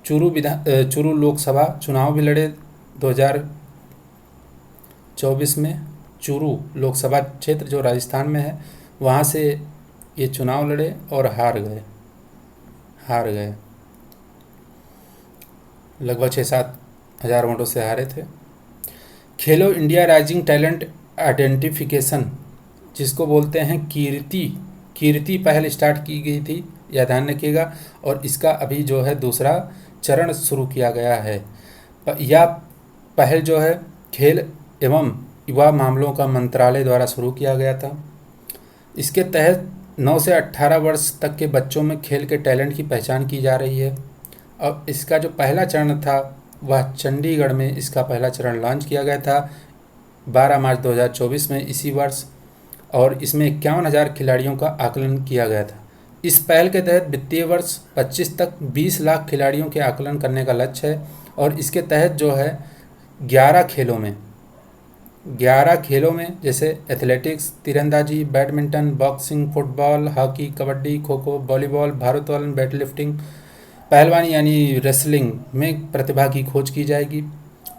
Speaker 1: चुरू लोकसभा चुनाव भी लड़े 2024 में। चुरू लोकसभा क्षेत्र जो राजस्थान में है वहाँ से ये चुनाव लड़े और हार गए लगभग 6-7 हज़ार वोटों से हारे थे। खेलो इंडिया राइजिंग टैलेंट आइडेंटिफिकेशन जिसको बोलते हैं कीर्ति पहल स्टार्ट की गई थी, यह ध्यान रखिएगा। और इसका अभी जो है दूसरा चरण शुरू किया गया है। यह पहल जो है खेल एवं युवा मामलों का मंत्रालय द्वारा शुरू किया गया था। इसके तहत 9 से 18 वर्ष तक के बच्चों में खेल के टैलेंट की पहचान की जा रही है। अब इसका जो पहला चरण था वह चंडीगढ़ में इसका पहला चरण लॉन्च किया गया था 12 मार्च 2024 में इसी वर्ष, और इसमें 51,000 खिलाड़ियों का आकलन किया गया था। इस पहल के तहत वित्तीय वर्ष 25 तक 20 लाख खिलाड़ियों के आकलन करने का लक्ष्य है, और इसके तहत जो है 11 खेलों में जैसे एथलेटिक्स, तीरंदाजी, badminton, boxing, football, hockey, kabaddi, kho kho, volleyball, भारोत्तोलन, वेटलिफ्टिंग, पहलवानी यानी रेसलिंग में प्रतिभा की खोज की जाएगी।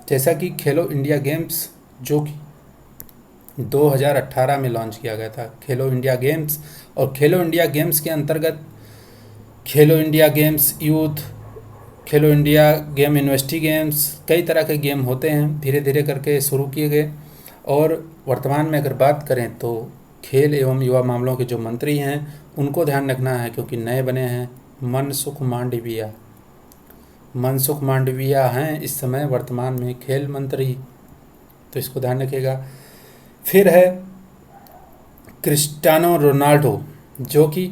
Speaker 1: जैसा कि खेलो इंडिया गेम्स जो कि 2018 में लॉन्च किया गया था, खेलो इंडिया गेम्स, और खेलो इंडिया गेम्स के अंतर्गत खेलो इंडिया गेम्स यूथ, खेलो इंडिया गेम यूनिवर्सिटी गेम्स, कई तरह के गेम होते हैं, धीरे धीरे करके शुरू किए गए। और वर्तमान में अगर बात करें तो खेल एवं युवा मामलों के जो मंत्री हैं उनको ध्यान रखना है, क्योंकि नए बने हैं मनसुख मांडविया हैं इस समय वर्तमान में खेल मंत्री, तो इसको ध्यान रखिएगा। फिर है क्रिस्टियानो रोनाल्डो, जो कि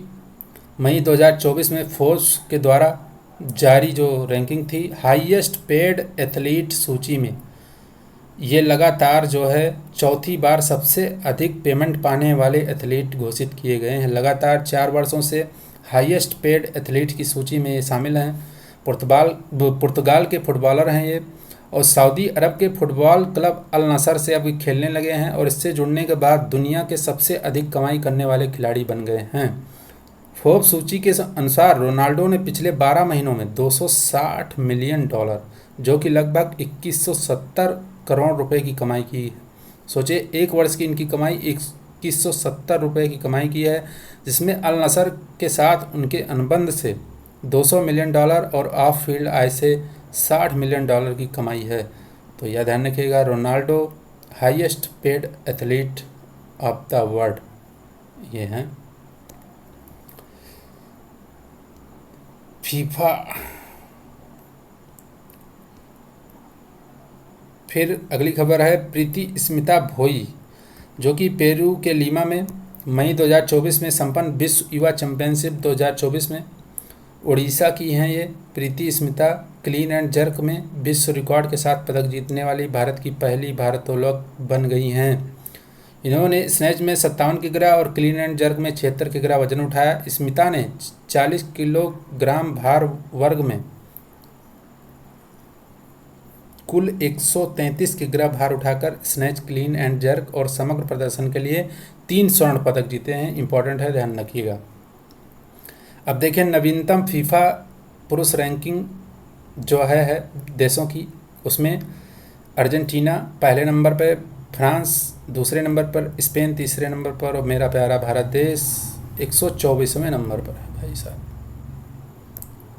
Speaker 1: मई 2024 में फोर्ब्स के द्वारा जारी जो रैंकिंग थी हाईएस्ट पेड एथलीट सूची में, ये लगातार जो है चौथी बार सबसे अधिक पेमेंट पाने वाले एथलीट घोषित किए गए हैं। लगातार 4 वर्षों से हाईएस्ट पेड एथलीट की सूची में ये शामिल हैं। पुर्तगाल के फुटबॉलर हैं ये, और सऊदी अरब के फुटबॉल क्लब अल नसर से अब खेलने लगे हैं, और इससे जुड़ने के बाद दुनिया के सबसे अधिक कमाई करने वाले खिलाड़ी बन गए हैं। फोर्ब्स सूची के अनुसार रोनाल्डो ने पिछले 12 महीनों में $260 मिलियन, जो कि लगभग 2170 करोड़ रुपए की कमाई की। सोचिए, एक वर्ष की इनकी कमाई 2170 रुपये की कमाई की है, जिसमें अल नसर के साथ उनके अनुबंध से $200 मिलियन और ऑफ फील्ड आय से $60 मिलियन की कमाई है। तो यह ध्यान रखिएगा, Ronaldo highest paid athlete of the world ये हैं। फीफा। फिर अगली खबर है प्रीति स्मिता भोई, जो कि पेरू के लीमा में मई 2024 में संपन्न विश्व युवा चैंपियनशिप 2024 में उड़ीसा की हैं। ये प्रीति स्मिता क्लीन एंड जर्क में विश्व रिकॉर्ड के साथ पदक जीतने वाली भारत की पहली भारोत्तोलक बन गई हैं। इन्होंने स्नैच में 57 किग्रा और क्लीन एंड जर्क में 76 किग्रा वजन उठाया। स्मिता ने 40 किलोग्राम भार वर्ग में कुल 133 किग्रा भार उठाकर स्नैच, क्लीन एंड जर्क और समग्र प्रदर्शन के लिए 3 स्वर्ण पदक जीते हैं। इंपॉर्टेंट है, ध्यान रखिएगा। अब देखें नवीनतम फीफा पुरुष रैंकिंग जो है देशों की, उसमें अर्जेंटीना पहले नंबर पर, फ्रांस दूसरे नंबर पर, स्पेन तीसरे नंबर पर, और मेरा प्यारा भारत देश 124वें नंबर पर है। भाई साहब,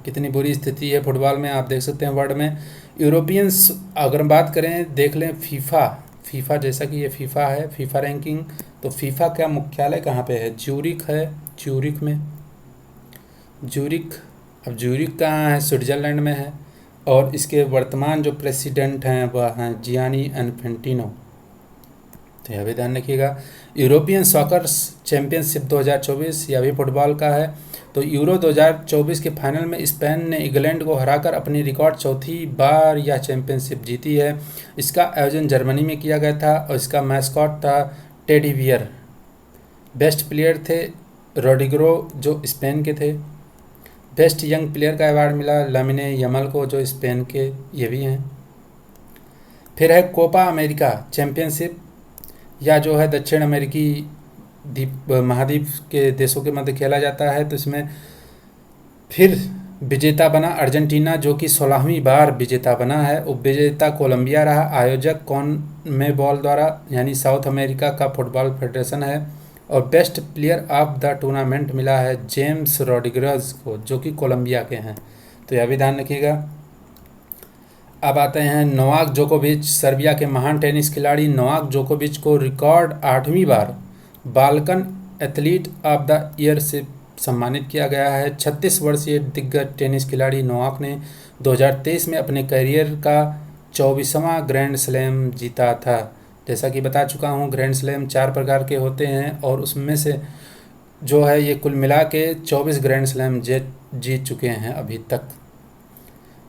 Speaker 1: कितनी बुरी स्थिति है फुटबॉल में, आप देख सकते हैं वर्ल्ड में। यूरोपियंस अगर बात करें, देख लें फीफा जैसा कि ये फीफा है, फीफा रैंकिंग, तो फीफा का मुख्यालय कहाँ पे है? ज्यूरिख है, ज्यूरिख में, ज्यूरिख। अब ज्यूरिख कहाँ है? स्विट्ज़रलैंड में है, और इसके वर्तमान जो प्रेसिडेंट हैं वह हैं जियानी इन्फेंटिनो। तो यह भी ध्यान रखिएगा। यूरोपियन सॉकर चैंपियनशिप 2024 यह भी फुटबॉल का है। तो यूरो 2024 के फाइनल में स्पेन ने इंग्लैंड को हराकर अपनी रिकॉर्ड चौथी बार यह चैंपियनशिप जीती है। इसका आयोजन जर्मनी में किया गया था, और इसका मैस्कॉट था टेडी बियर। बेस्ट प्लेयर थे रोड्रिगो जो स्पेन के थे। बेस्ट यंग प्लेयर का अवार्ड मिला लामिने यमाल को जो स्पेन के ये भी हैं। फिर है कोपा अमेरिका चैंपियनशिप, या जो है दक्षिण अमेरिकी महाद्वीप के देशों के मध्य खेला जाता है। तो इसमें फिर विजेता बना अर्जेंटीना, जो कि 16वीं बार विजेता बना है। उपविजेता कोलंबिया रहा। आयोजक कॉनमेबॉल द्वारा यानी साउथ अमेरिका का फुटबॉल फेडरेशन है। और best player of the tournament मिला है जेम्स रोड्रिगेज को, जो कि कोलंबिया के हैं। तो यह भी ध्यान रखिएगा। अब आते हैं नोवाक जोकोविच, सर्बिया के महान टेनिस खिलाड़ी नोवाक जोकोविच को रिकॉर्ड 8वीं बार Balkan athlete of the year से सम्मानित किया गया है। 36 वर्षीय दिग्गज टेनिस खिलाड़ी नोवाक ने 2023 में अपने करियर का 24वां ग्रैंड स्लैम जीता था। जैसा कि बता चुका हूँ, ग्रैंड स्लैम 4 प्रकार के होते हैं और उसमें से जो है ये कुल मिला के 24 ग्रैंड स्लैम जीत चुके हैं अभी तक।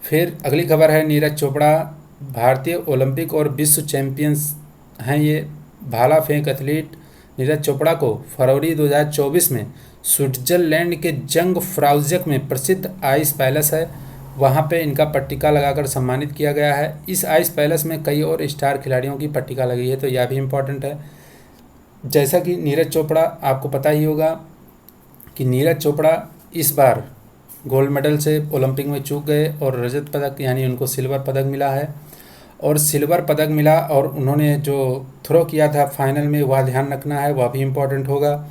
Speaker 1: फिर अगली खबर है नीरज चोपड़ा भारतीय ओलंपिक और विश्व चैंपियंस हैं। ये भाला फेंक एथलीट नीरज चोपड़ा को फरवरी 2024 में स्विट्जरलैंड के जंग फ्राउजक में प्रसिद्ध आइस पैलेस है, वहाँ पे इनका पट्टिका लगाकर सम्मानित किया गया है। इस आइस पैलेस में कई और स्टार खिलाड़ियों की पट्टिका लगी है, तो यह भी इम्पोर्टेंट है। जैसा कि नीरज चोपड़ा, आपको पता ही होगा कि नीरज चोपड़ा इस बार गोल्ड मेडल से ओलंपिक में चूक गए और रजत पदक यानी उनको सिल्वर पदक मिला है। और सिल्वर पदक मिला और उन्होंने जो थ्रो किया था फाइनल में, वह ध्यान रखना है, वह भी इम्पोर्टेंट होगा।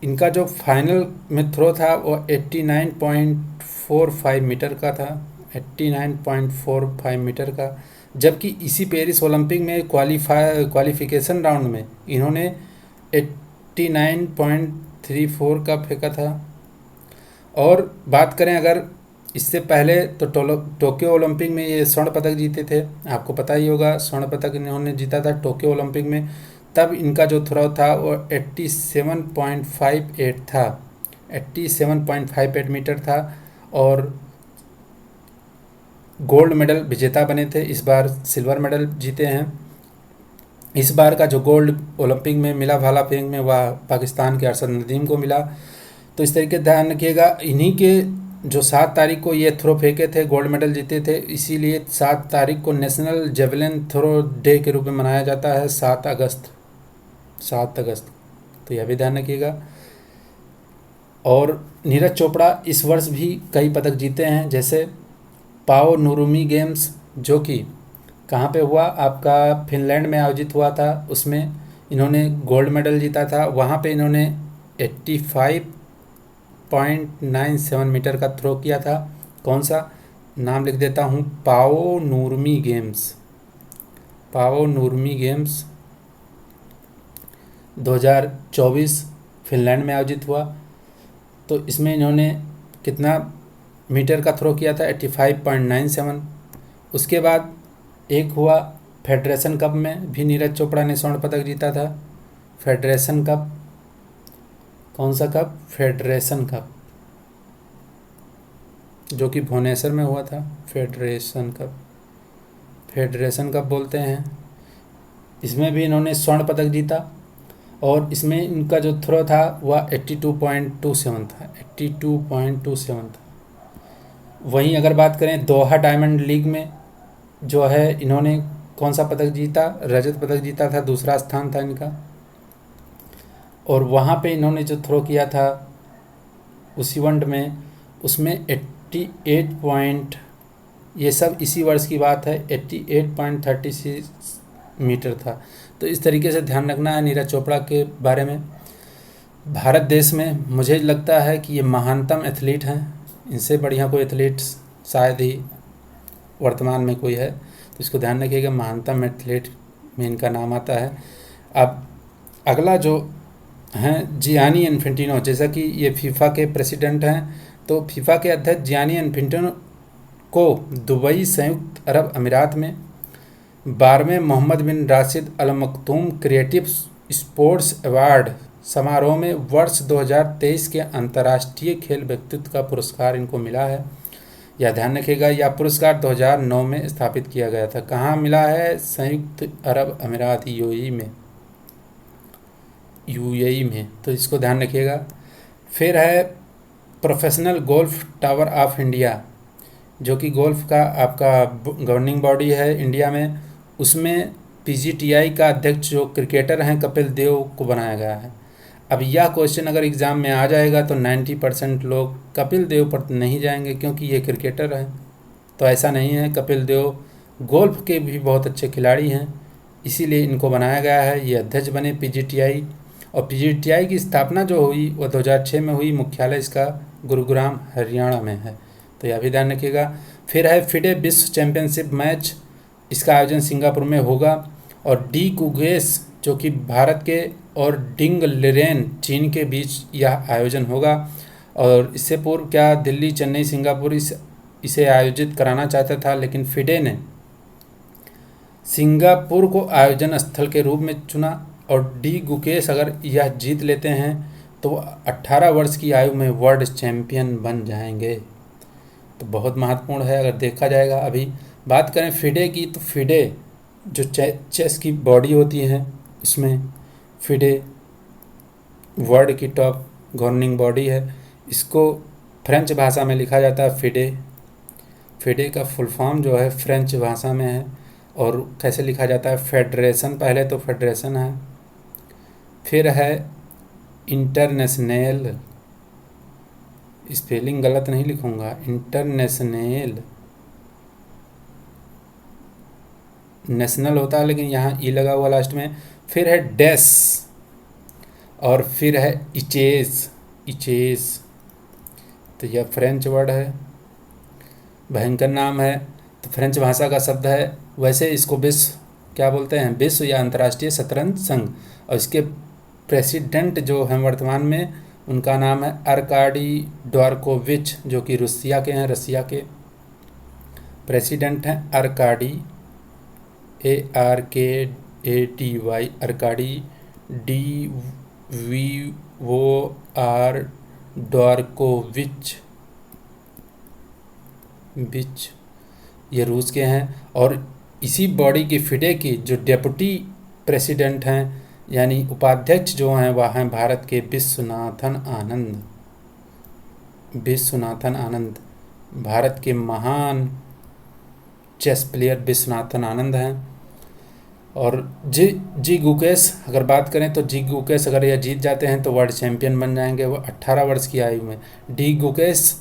Speaker 1: इनका जो फाइनल में थ्रो था वो 89.45 मीटर का था, 89.45 मीटर का। जबकि इसी पेरिस ओलंपिक में क्वालिफिकेशन राउंड में इन्होंने 89.34 का फेंका था। और बात करें अगर इससे पहले तो टोक्यो ओलंपिक में ये स्वर्ण पदक जीते थे, आपको पता ही होगा स्वर्ण पदक इन्होंने जीता था टोक्यो ओलंपिक में। तब इनका जो थ्रो था वो 87.58 था, 87.58 मीटर था और गोल्ड मेडल विजेता बने थे। इस बार सिल्वर मेडल जीते हैं। इस बार का जो गोल्ड ओलंपिक में मिला भाला फेंक में, वह पाकिस्तान के अरशद नदीम को मिला। तो इस तरीके ध्यान रखिएगा, इन्हीं के जो 7 तारीख को ये थ्रो फेंके थे, गोल्ड मेडल जीते थे, इसीलिए 7 तारीख को नेशनल जेवलिन थ्रो डे के रूप में मनाया जाता है, 7 अगस्त। तो यह भी ध्यान रखिएगा। और नीरज चोपड़ा इस वर्ष भी कई पदक जीते हैं, जैसे पाओ नुरुमी गेम्स, जो कि कहाँ पे हुआ, आपका फिनलैंड में आयोजित हुआ था, उसमें इन्होंने गोल्ड मेडल जीता था। वहाँ पे इन्होंने 85.97 मीटर का थ्रो किया था। कौन सा, नाम लिख देता हूँ, पाओ नुरुमी गेम्स 2024 फिनलैंड में आयोजित हुआ। तो इसमें इन्होंने कितना मीटर का थ्रो किया था, 85.97। उसके बाद एक हुआ फेडरेशन कप में भी नीरज चोपड़ा ने स्वर्ण पदक जीता था। फेडरेशन कप, कौन सा कप, फेडरेशन कप, जो कि भुवनेश्वर में हुआ था। फेडरेशन कप बोलते हैं। इसमें भी इन्होंने स्वर्ण पदक जीता और इसमें इनका जो थ्रो था वह 82.27 था, 82.27 था। वहीं अगर बात करें दोहा डायमंड लीग में जो है, इन्होंने कौन सा पदक जीता, रजत पदक जीता था, दूसरा स्थान था इनका। और वहाँ पे इन्होंने जो थ्रो किया था उस इवेंट में, उसमें 88 ये सब इसी वर्ष की बात है, 88.36 मीटर था। तो इस तरीके से ध्यान रखना है नीरज चोपड़ा के बारे में। भारत देश में मुझे लगता है कि ये महानतम एथलीट हैं, इनसे बढ़िया कोई एथलीट शायद ही वर्तमान में कोई है, तो इसको ध्यान रखिएगा, महानतम एथलीट में इनका नाम आता है। अब अगला जो हैं जियानी इन्फेंटिनो, जैसा कि ये फीफा के प्रेसिडेंट हैं, तो फीफा के अध्यक्ष जियानी इन्फेंटिनो को दुबई संयुक्त अरब अमीरात में 12वें मोहम्मद बिन राशिद अल मखतूम क्रिएटिव स्पोर्ट्स अवार्ड समारोह में वर्ष 2023 के अंतर्राष्ट्रीय खेल व्यक्तित्व का पुरस्कार इनको मिला है। यह ध्यान रखिएगा, यह पुरस्कार 2009 में स्थापित किया गया था। कहाँ मिला है, संयुक्त अरब अमीरात, यूएई में, तो इसको ध्यान रखिएगा। फिर है professional golf tower of India, जो कि गोल्फ का आपका गवर्निंग बॉडी है इंडिया में, उसमें पीजीटीआई का अध्यक्ष जो क्रिकेटर हैं कपिल देव को बनाया गया है। अब यह क्वेश्चन अगर एग्ज़ाम में आ जाएगा तो 90% लोग कपिल देव पर नहीं जाएंगे क्योंकि ये क्रिकेटर हैं, तो ऐसा नहीं है। कपिल देव गोल्फ के भी बहुत अच्छे खिलाड़ी हैं, इसीलिए इनको बनाया गया है, ये अध्यक्ष बने पीजीटीआई। और पीजीटीआई की स्थापना जो हुई वो 2006 में हुई, मुख्यालय इसका गुरुग्राम हरियाणा में है, तो यह भी ध्यान रखिएगा। फिर है फिडे विश्व चैंपियनशिप मैच, इसका आयोजन सिंगापुर में होगा। और डी कुगेस जो कि भारत के और डिंग लिरेन चीन के बीच यह आयोजन होगा। और इससे पूर्व क्या दिल्ली, चेन्नई, सिंगापुर इसे आयोजित कराना चाहता था, लेकिन फिडे ने सिंगापुर को आयोजन स्थल के रूप में चुना और डी गुकेश अगर यह जीत लेते हैं तो 18 वर्ष की आयु में वर्ल्ड चैम्पियन बन जाएंगे। तो बहुत महत्वपूर्ण है अगर देखा जाएगा। अभी बात करें फिडे की, तो फिडे जो चेस की बॉडी होती है उसमें फिडे वर्ल्ड की टॉप गवर्निंग बॉडी है। इसको फ्रेंच भाषा में लिखा जाता है फिडे। फिडे का फुल फॉर्म जो है फ्रेंच भाषा में है। और कैसे लिखा जाता है, फेडरेशन, पहले तो फेडरेशन है, फिर है इंटरनेशनल, स्पेलिंग गलत नहीं लिखूंगा, इंटरनेशनल, नेशनल होता है लेकिन यहाँ ई लगा हुआ लास्ट में, फिर है डेस और फिर है इचेस, इचेस। तो यह फ्रेंच वर्ड है, भयंकर नाम है। तो फ्रेंच भाषा का शब्द है। वैसे इसको विश्व क्या बोलते हैं, विश्व या अंतर्राष्ट्रीय शतरंज संघ। और इसके प्रेसिडेंट जो हैं वर्तमान में, उनका नाम है अर्काडी ड्वारकोविच, जो कि रूसिया के हैं, रसिया के प्रेसिडेंट हैं अर्काडी, ARKADY, अर्काडी DVOR ड्वारकोविच, ये रूस के हैं। और इसी बॉडी की फिडे की जो डेप्यूटी प्रेसिडेंट हैं यानी उपाध्यक्ष जो हैं वह हैं भारत के विश्वनाथन आनंद। विश्वनाथन आनंद भारत के महान चेस प्लेयर विश्वनाथन आनंद हैं। और जी गुकेश अगर बात करें तो जी गुकेश अगर यह जीत जाते हैं तो वर्ल्ड चैम्पियन बन जाएंगे, वो 18 वर्ष की आयु में। डी गुकेश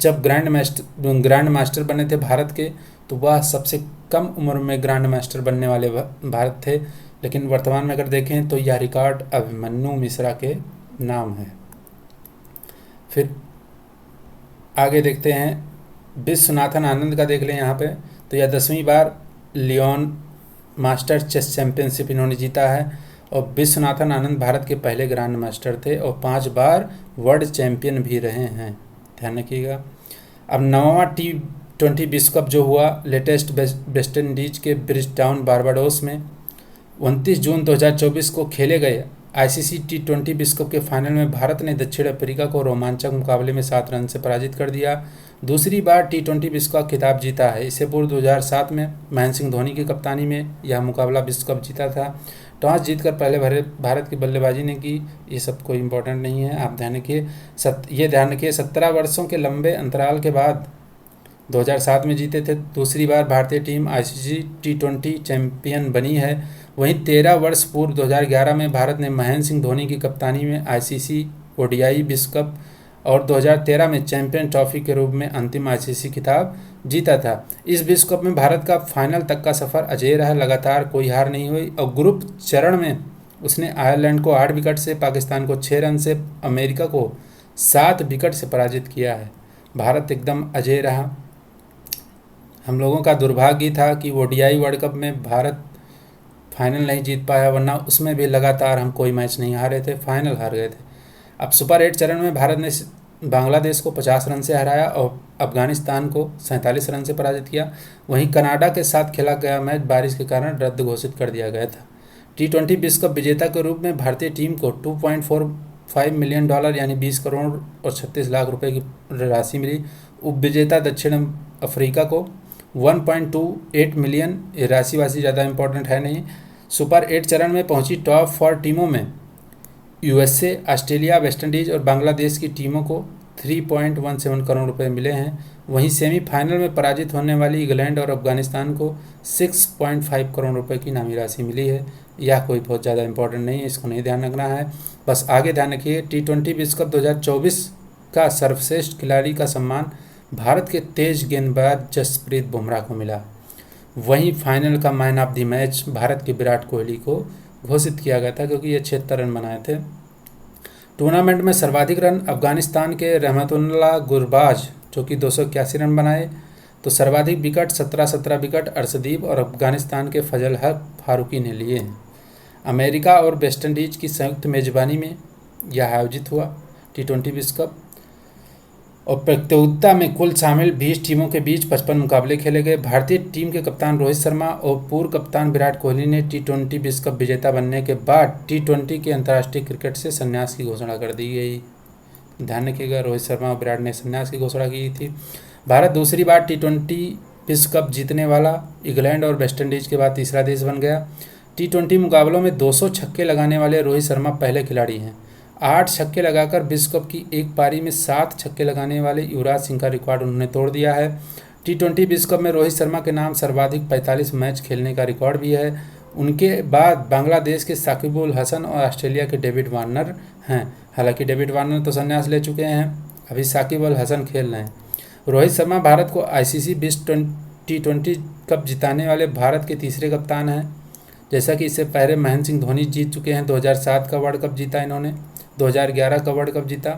Speaker 1: जब ग्रैंड मास्टर बने थे भारत के, तो वह सबसे कम उम्र में ग्रैंड मास्टर बनने वाले भारत थे। लेकिन वर्तमान में अगर देखें तो यह रिकॉर्ड अभिमन्यु मिश्रा के नाम है। फिर आगे देखते हैं, विश्वनाथन आनंद का देख लें यहाँ पे। तो यह 10वीं बार लियोन मास्टर चेस चैंपियनशिप इन्होंने जीता है। और विश्वनाथन आनंद भारत के पहले ग्रैंड मास्टर थे और 5 बार वर्ल्ड चैंपियन भी रहे हैं, ध्यान रखिएगा। अब 9वां T20 विश्व कप जो हुआ लेटेस्ट वेस्ट इंडीज के ब्रिजटाउन बारबाडोस में 29 जून 2024 को खेले गए ICC T20 विश्व कप के फाइनल में भारत ने दक्षिण अफ्रीका को रोमांचक मुकाबले में 7 रन से पराजित कर दिया। दूसरी बार T20 विश्व कप खिताब जीता है। इससे पूर्व 2007 में महेंद्र सिंह धोनी की कप्तानी में यह मुकाबला विश्व कप जीता था। टॉस जीतकर पहले भारत की बल्लेबाजी ने की। ये सब कोई इंपॉर्टेंट नहीं है, आप ध्यान रखिए। ये ध्यान रखिए 17 वर्षों के लंबे अंतराल के बाद 2007 में जीते थे। दूसरी बार भारतीय टीम ICC T20 चैंपियन बनी है। वहीं 13 वर्ष पूर्व 2011 में भारत ने महेंद्र सिंह धोनी की कप्तानी में ICC ODI विश्व कप और 2013 में चैंपियन ट्रॉफी के रूप में अंतिम ICC खिताब जीता था। इस विश्व कप में भारत का फाइनल तक का सफर अजेय रहा, लगातार कोई हार नहीं हुई। और ग्रुप चरण में उसने आयरलैंड को 8 विकेट से, पाकिस्तान को 6 रन से, अमेरिका को 7 विकेट से पराजित किया है। भारत एकदम अजेय रहा। हम लोगों का दुर्भाग्य था कि ODI वर्ल्ड कप में भारत फाइनल नहीं जीत पाया, वरना उसमें भी लगातार हम कोई मैच नहीं हारे थे, फाइनल हार गए थे। अब सुपर 8 चरण में भारत ने बांग्लादेश को 50 रन से हराया और अफगानिस्तान को 47 रन से पराजित किया। वहीं कनाडा के साथ खेला गया मैच बारिश के कारण रद्द घोषित कर दिया गया था। T20 विश्व कप विजेता के रूप में भारतीय टीम को $2.45 मिलियन यानी 20 करोड़ और 36 लाख रुपए की राशि मिली। उपविजेता दक्षिण अफ्रीका को 1.28 मिलियन, ये राशि वासी ज़्यादा इंपॉर्टेंट है नहीं। सुपर 8 चरण में पहुंची टॉप 4 टीमों में USA, ऑस्ट्रेलिया, वेस्ट इंडीज और बांग्लादेश की टीमों को 3.17 करोड़ रुपए मिले हैं। वहीं सेमीफाइनल में पराजित होने वाली इंग्लैंड और अफगानिस्तान को 6.5 करोड़ रुपए की इनामी राशि मिली है। यह कोई बहुत ज़्यादा इंपॉर्टेंट नहीं है, इसको नहीं ध्यान रखना है। बस आगे ध्यान रखिए, T20 विश्व कप 2024 का सर्वश्रेष्ठ खिलाड़ी का सम्मान भारत के तेज गेंदबाज जसप्रीत बुमराह को मिला। वहीं फाइनल का man of the match Bharat के विराट कोहली को घोषित किया गया था, क्योंकि ये 76 रन बनाए थे। टूर्नामेंट में सर्वाधिक रन अफगानिस्तान के रहमतुल्लाह गुरबाज, जो कि 281 रन बनाए। तो सर्वाधिक विकेट 17 विकेट अर्शदीप और अफगानिस्तान के फजल हक फारूकी ने लिए हैं। अमेरिका और वेस्ट इंडीज की संयुक्त मेजबानी में यह आयोजित हुआ T20 विश्व कप। और प्रतियोगिता में कुल शामिल 20 टीमों के बीच 55 मुकाबले खेले गए। भारतीय टीम के कप्तान रोहित शर्मा और पूर्व कप्तान विराट कोहली ने T20 विश्व कप विजेता बनने के बाद T20 के अंतर्राष्ट्रीय क्रिकेट से संन्यास की घोषणा कर दी गई। ध्यान रखिएगा, रोहित शर्मा और विराट ने संन्यास की घोषणा की थी। भारत दूसरी बार T20 विश्व कप जीतने वाला इंग्लैंड और वेस्टइंडीज के बाद तीसरा देश बन गया। T20 मुकाबलों में 200 छक्के लगाने वाले रोहित शर्मा पहले खिलाड़ी हैं। 8 छक्के लगाकर विश्व कप की एक पारी में 7 छक्के लगाने वाले युवराज सिंह का रिकॉर्ड उन्होंने तोड़ दिया है। T20 विश्व कप में रोहित शर्मा के नाम सर्वाधिक 45 मैच खेलने का रिकॉर्ड भी है। उनके बाद बांग्लादेश के साकिब अल हसन और ऑस्ट्रेलिया के डेविड वार्नर हैं। हालांकि डेविड वार्नर तो संन्यास ले चुके हैं, अभी साकिब अल हसन खेल रहे हैं। रोहित शर्मा भारत को ICC विश्व T20 कप जिताने वाले भारत के तीसरे कप्तान हैं। जैसा कि इससे पहले महेंद्र सिंह धोनी जीत चुके हैं, 2007 का वर्ल्ड कप जीता इन्होंने, 2011 का वर्ल्ड कप जीता,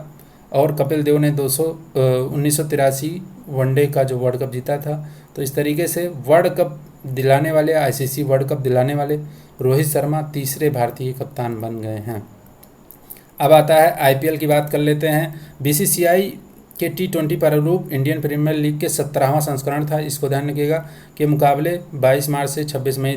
Speaker 1: और कपिल देव ने 1983 वनडे का जो वर्ल्ड कप जीता था। तो इस तरीके से वर्ल्ड कप दिलाने वाले, ICC वर्ल्ड कप दिलाने वाले रोहित शर्मा तीसरे भारतीय कप्तान बन गए हैं। अब आता है IPL की बात कर लेते हैं। BCCI के T20 प्रारूप इंडियन प्रीमियर लीग के 17वां संस्करण था। इसको ध्यान रखिएगा कि मुकाबले 22 मार्च से 26 मई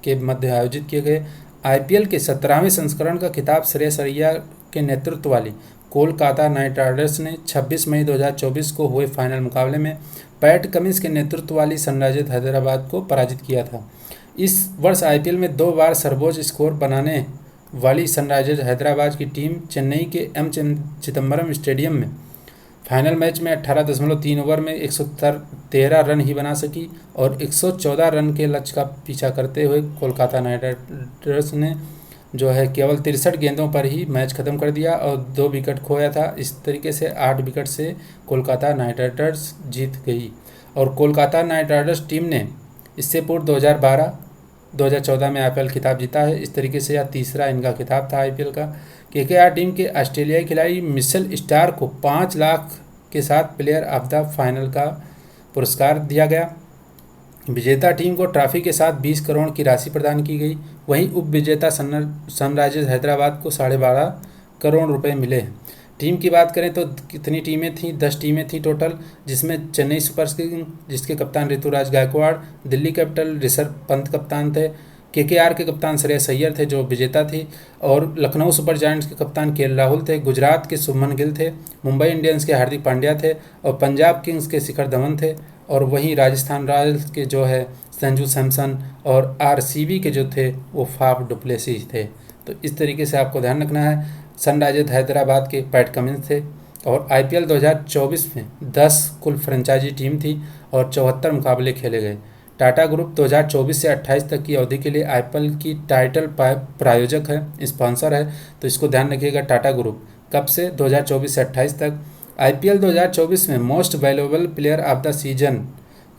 Speaker 1: के मध्य आयोजित किए गए। IPL के 17वें संस्करण का खिताब श्रेयस अय्यर के नेतृत्व वाली कोलकाता नाइट राइडर्स ने 26 मई 2024 को हुए फाइनल मुकाबले में पैट कमिंस के नेतृत्व वाली सनराइजर्स हैदराबाद को पराजित किया था। इस वर्ष IPL में 2 बार सर्वोच्च स्कोर बनाने वाली सनराइजर्स हैदराबाद की टीम चेन्नई के M चिदम्बरम स्टेडियम में फाइनल मैच में 18.3 ओवर में 113 रन ही बना सकी और 114 रन के लक्ष्य का पीछा करते हुए कोलकाता नाइट राइडर्स ने जो है केवल 63 गेंदों पर ही मैच खत्म कर दिया और 2 विकेट खोया था। इस तरीके से 8 विकेट से कोलकाता नाइट राइडर्स जीत गई। और कोलकाता नाइट राइडर्स टीम ने इससे पूर्व 2012-2014 में IPL खिताब जीता है। इस तरीके से यह तीसरा इनका खिताब था IPL का। KKR टीम के ऑस्ट्रेलियाई खिलाड़ी मिशेल स्टार को 5 लाख के साथ प्लेयर ऑफ द फाइनल का पुरस्कार दिया गया। विजेता टीम को ट्रॉफी के साथ 20 करोड़ की राशि प्रदान की गई। वहीं उप विजेता सनराइजर्स हैदराबाद को 12.5 करोड़ रुपए मिले। टीम की बात करें तो कितनी टीमें थीं? 10 टीमें थीं टोटल, जिसमें चेन्नई सुपर किंग्स जिसके कप्तान ऋतुराज गायकवाड़, दिल्ली कैपिटल ऋषभ पंत कप्तान थे, KKR के कप्तान श्रेयस अय्यर थे जो विजेता थी, और लखनऊ सुपर जायंट्स के कप्तान KL राहुल थे, गुजरात के शुभमन गिल थे, मुंबई इंडियंस के हार्दिक पांड्या थे और पंजाब किंग्स के शिखर धवन थे, और वहीं राजस्थान रॉयल्स के जो है संजू सैमसन और RCB के जो थे वो फाफ डुप्लेसी थे। तो इस तरीके से आपको ध्यान रखना है। सनराइजर्स हैदराबाद के पैट कमिंस थे। और IPL 2024 में 10 कुल फ्रेंचाइजी टीम थी और 74 मुकाबले खेले गए। टाटा ग्रुप 2024 से 28 तक की अवधि के लिए IPL की टाइटल प्रायोजक है, स्पॉन्सर है। तो इसको ध्यान रखिएगा, टाटा ग्रुप कब से 2024 से 28 तक। IPL 2024 में most valuable player of the season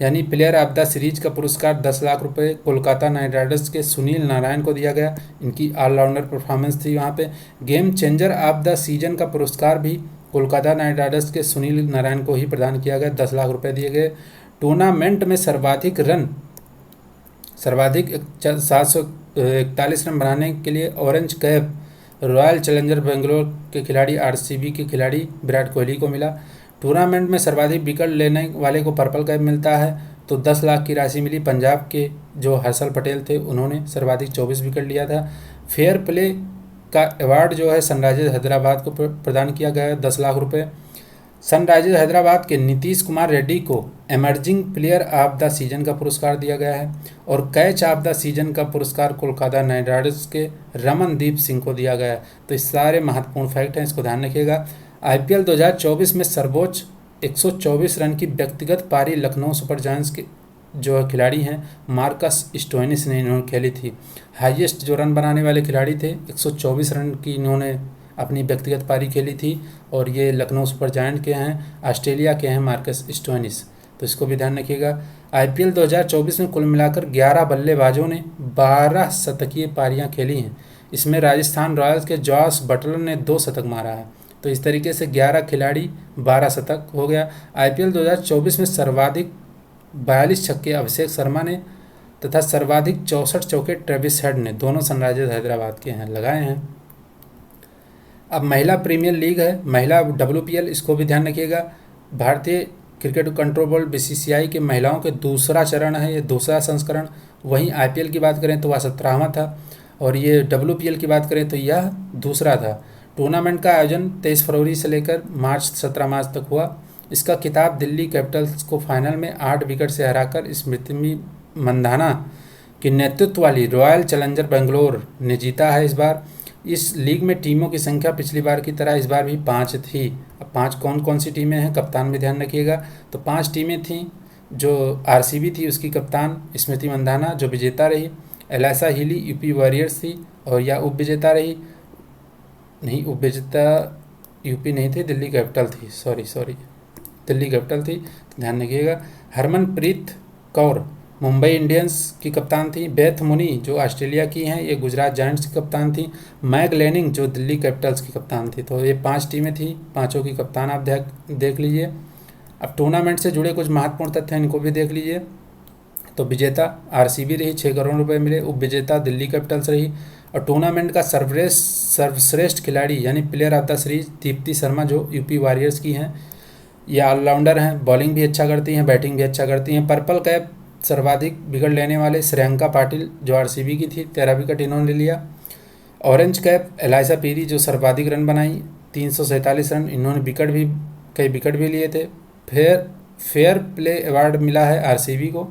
Speaker 1: यानी प्लेयर ऑफ द सीरीज का पुरस्कार 10 लाख रुपए कोलकाता नाइट राइडर्स के सुनील नारायण को दिया गया। इनकी ऑलराउंडर परफॉर्मेंस थी वहाँ पे। Game changer of the season का पुरस्कार भी कोलकाता नाइट राइडर्स के सुनील नारायण को ही प्रदान किया गया, 10 लाख रुपए दिए गए। टूर्नामेंट में सर्वाधिक 741 रन बनाने के लिए orange cap royal challenger Bangalore के खिलाड़ी RCB के खिलाड़ी विराट कोहली को मिला। टूर्नामेंट में सर्वाधिक विकेट लेने वाले को पर्पल कैप मिलता है, तो 10 लाख की राशि मिली। पंजाब के जो हर्षल पटेल थे उन्होंने सर्वाधिक 24 विकेट लिया था। फेयर प्ले का अवार्ड जो है सनराइजर्स हैदराबाद को प्रदान किया गया है, 10 लाख रुपए। सनराइजर्स हैदराबाद के नीतीश कुमार रेड्डी को emerging player of the season का पुरस्कार दिया गया है और कैच ऑफ द सीजन का पुरस्कार कोलकाता नाइट राइडर्स के रमनदीप सिंह को दिया गया है। तो इस सारे महत्वपूर्ण फैक्ट हैं, इसको ध्यान रखिएगा। IPL 2024 में सर्वोच्च 124 रन की व्यक्तिगत पारी लखनऊ सुपर जायंट्स के जो खिलाड़ी हैं मार्कस स्टोइनिस ने इन्होंने खेली थी। हाईएस्ट जो रन बनाने वाले खिलाड़ी थे, 124 रन की इन्होंने अपनी व्यक्तिगत पारी खेली थी और ये लखनऊ सुपर जायंट के हैं, ऑस्ट्रेलिया के हैं मार्कस स्टोइनिस। तो इसको भी ध्यान रखिएगा। IPL 2024 में कुल मिलाकर 11 बल्लेबाजों ने 12 शतकीय पारियां खेली हैं। इसमें राजस्थान रॉयल्स के जॉस बटलर ने 2 शतक मारा है। तो इस तरीके से 11 खिलाड़ी 12 शतक हो गया। IPL 2024 में सर्वाधिक 42 छक्के अभिषेक शर्मा ने तथा सर्वाधिक 64 चौके ट्रेविस हेड ने, दोनों सनराइजर्स हैदराबाद के हैं, लगाए हैं। अब महिला प्रीमियर लीग है, महिला WPL, इसको भी ध्यान रखिएगा। भारतीय क्रिकेट कंट्रोल बोर्ड बीसीसीआई के महिलाओं के दूसरा चरण है, ये दूसरा संस्करण। वहीं आईपीएल की बात करें तो वह 17वां था, और ये डब्ल्यूपीएल की बात करें तो यह दूसरा था। टूर्नामेंट का आयोजन 23 फरवरी से लेकर 17 मार्च तक हुआ। इसका खिताब दिल्ली कैपिटल्स को फाइनल में 8 विकेट से हराकर स्मृति मंधाना की नेतृत्व वाली रॉयल चैलेंजर बेंगलोर ने जीता है। इस बार इस लीग में टीमों की संख्या पिछली बार की तरह इस बार भी 5 थी। अब 5 कौन कौन सी टीमें हैं, कप्तान भी ध्यान रखिएगा। तो 5 टीमें थीं। जो आरसीबी थी उसकी कप्तान स्मृति मंधाना जो विजेता रही, एलाइसा हीली यूपी वॉरियर्स थी और यह उप विजेता रही। नहीं, उप विजेता यूपी नहीं थी, दिल्ली कैपिटल थी, सॉरी दिल्ली कैपिटल थी, ध्यान रखिएगा। हरमनप्रीत कौर मुंबई इंडियंस की कप्तान थी। बेथ मुनी जो ऑस्ट्रेलिया की हैं, ये गुजरात जायंट्स की कप्तान थी। मैग लेनिंग जो दिल्ली कैपिटल्स की कप्तान थी। तो ये 5 टीमें थी, पांचों की कप्तान आप देख लीजिए। अब टूर्नामेंट से जुड़े कुछ महत्वपूर्ण तथ्य हैं, इनको भी देख लीजिए। तो विजेता आरसीबी रही, 6 करोड़ रुपए मिले। उप विजेता दिल्ली कैपिटल्स रही। और टूर्नामेंट का सर्वश्रेष्ठ खिलाड़ी यानी player of the series Deepti Sharma जो यूपी वॉरियर्स की हैं, ये ऑलराउंडर हैं, बॉलिंग भी अच्छा करती हैं, बैटिंग भी अच्छा करती हैं। पर्पल कैप सर्वाधिक विकेट लेने वाले श्रेयंका पाटिल जो आरसीबी की थी, 13 विकेट इन्होंने लिया। ऑरेंज कैप एलाइसा पीरी जो सर्वाधिक रन बनाई, 347 रन, इन्होंने कई विकेट भी लिए थे। फेयर प्ले अवार्ड मिला है आरसीबी को।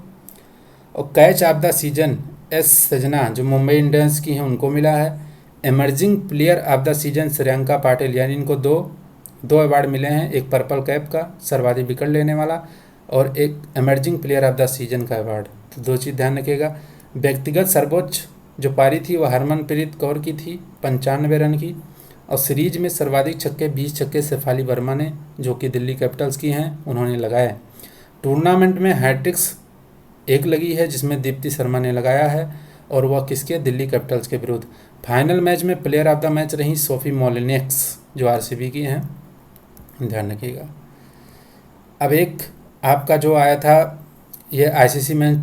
Speaker 1: और catch of the season S सजना जो मुंबई इंडियंस की हैं उनको मिला है। Emerging player of the season Shreyanka Patil, यानी इनको दो अवार्ड मिले हैं, एक पर्पल कैप का सर्वाधिक विकेट लेने वाला और एक emerging player of the season का अवार्ड। तो 2 चीज़ ध्यान रखिएगा। व्यक्तिगत सर्वोच्च जो पारी थी वह हरमनप्रीत कौर की थी, 95 रन की। और सीरीज में सर्वाधिक छक्के 20 छक्के शेफाली वर्मा ने जो कि दिल्ली कैपिटल्स की हैं उन्होंने लगाए। टूर्नामेंट में हैट्रिक्स एक लगी है जिसमें दीप्ति शर्मा ने लगाया है, और वह किसके, दिल्ली कैपिटल्स के विरुद्ध। फाइनल मैच में प्लेयर ऑफ द मैच रही सोफी मोलिनेक्स जो आरसीबी की हैं, ध्यान रखिएगा। अब एक आपका जो आया था ये आईसीसी में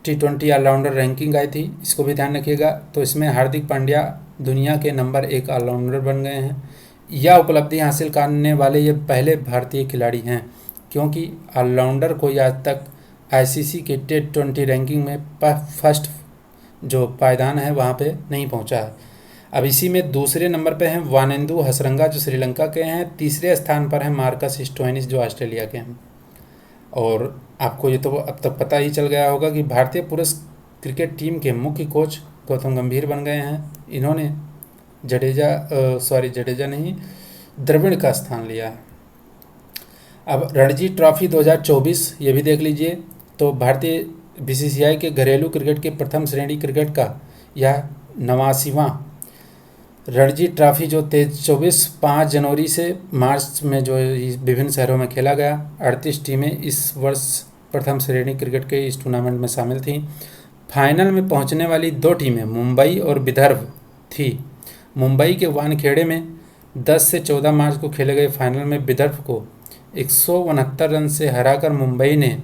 Speaker 1: T20 ऑलराउंडर रैंकिंग आई थी, इसको भी ध्यान रखिएगा। तो इसमें हार्दिक पांड्या दुनिया के नंबर 1 ऑलराउंडर बन गए हैं। यह उपलब्धि हासिल करने वाले ये पहले भारतीय खिलाड़ी हैं, क्योंकि ऑलराउंडर कोई आज तक आईसीसी के T20 रैंकिंग में फर्स्ट जो पायदान है वहाँ पे नहीं पहुँचा है। अब इसी में दूसरे नंबर पे हैं वानेंदु हसरंगा जो श्रीलंका के हैं। तीसरे स्थान पर हैं मार्कस स्टोइनिस जो ऑस्ट्रेलिया के हैं। और आपको ये तो अब तक पता ही चल गया होगा कि भारतीय पुरुष क्रिकेट टीम के मुख्य कोच गौतम गंभीर बन गए हैं। इन्होंने जडेजा नहीं, द्रविड़ का स्थान लिया है। अब रणजी ट्रॉफी 2024 ये भी देख लीजिए। तो भारतीय बीसीसीआई के घरेलू क्रिकेट के प्रथम श्रेणी क्रिकेट का यह 89वां रणजी ट्रॉफी जो 5 जनवरी से मार्च में जो विभिन्न शहरों में खेला गया। 38 टीमें इस वर्ष प्रथम श्रेणी क्रिकेट के इस टूर्नामेंट में शामिल थीं। फाइनल में पहुंचने वाली 2 टीमें मुंबई और विदर्भ थी। मुंबई के वानखेड़े में 10 से 14 मार्च को खेले गए फाइनल में विदर्भ को 169 रन से हराकर मुंबई ने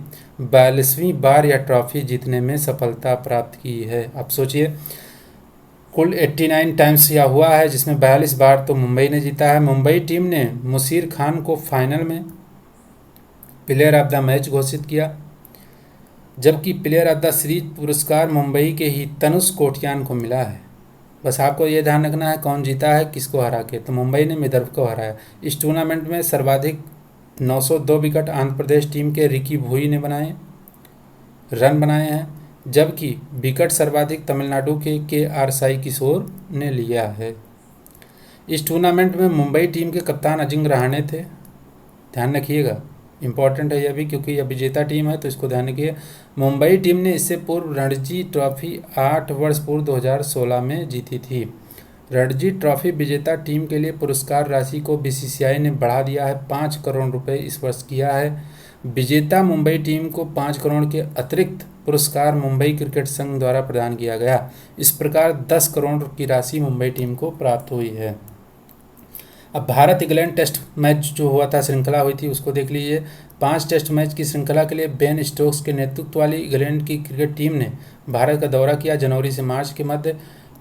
Speaker 1: 42वीं बार यह ट्रॉफी जीतने में सफलता प्राप्त की है। आप सोचिए, कुल 89 टाइम्स यह हुआ है, जिसमें 42 बार तो मुंबई ने जीता है। मुंबई टीम ने मुशीर खान को फाइनल में प्लेयर ऑफ द मैच घोषित किया, जबकि प्लेयर ऑफ द सीरीज पुरस्कार मुंबई के ही तनुष कोटियान को मिला है। बस आपको ये ध्यान रखना है कौन जीता है, किसको हरा के। तो मुंबई ने विदर्भ को हराया। इस टूर्नामेंट में सर्वाधिक 902 विकेट आंध्र प्रदेश टीम के रिकी भुई ने रन बनाए हैं, जबकि विकेट सर्वाधिक तमिलनाडु के आर साई किशोर ने लिया है। इस टूर्नामेंट में मुंबई टीम के कप्तान अजिंक्य रहाणे थे, ध्यान रखिएगा, इंपॉर्टेंट है यह भी क्योंकि यह विजेता टीम है, तो इसको ध्यान रखिए। मुंबई टीम ने इससे पूर्व रणजी ट्रॉफी 8 वर्ष पूर्व 2016 में जीती थी। रणजी ट्रॉफी विजेता टीम के लिए पुरस्कार राशि को बीसीसीआई ने बढ़ा दिया है, 5 करोड़ रुपए इस वर्ष किया है। विजेता मुंबई टीम को 5 करोड़ के अतिरिक्त पुरस्कार मुंबई क्रिकेट संघ द्वारा प्रदान किया गया। इस प्रकार 10 करोड़ की राशि मुंबई टीम को प्राप्त हुई है। अब भारत इंग्लैंड टेस्ट मैच जो हुआ था, श्रृंखला हुई थी, उसको देख लीजिए। 5 टेस्ट मैच की श्रृंखला के लिए बेन स्टोक्स के नेतृत्व वाली इंग्लैंड की क्रिकेट टीम ने भारत का दौरा किया जनवरी से मार्च के मध्य।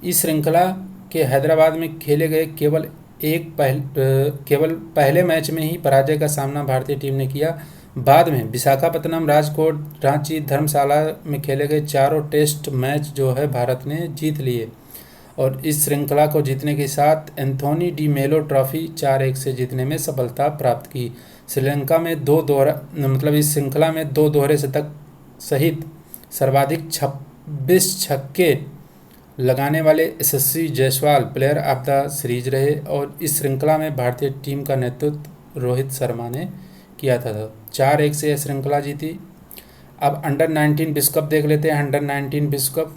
Speaker 1: इस श्रृंखला के हैदराबाद में खेले गए केवल केवल पहले मैच में ही पराजय का सामना भारतीय टीम ने किया। बाद में विशाखापत्तनम, राजकोट, रांची, धर्मशाला में खेले गए चारों टेस्ट मैच जो है भारत ने जीत लिए और इस श्रृंखला को जीतने के साथ एंथोनी डी मेलो ट्रॉफी 4-1 से जीतने में सफलता प्राप्त की। श्रीलंका में इस श्रृंखला में 2 दोहरे शतक सहित सर्वाधिक 26 छक्के लगाने वाले Yashasvi Jaiswal player of the series रहे और इस श्रृंखला में भारतीय टीम का नेतृत्व रोहित शर्मा ने किया था। 4-1 से यह श्रृंखला जीती। अब अंडर 19 विश्व कप देख लेते हैं। अंडर 19 विश्व कप,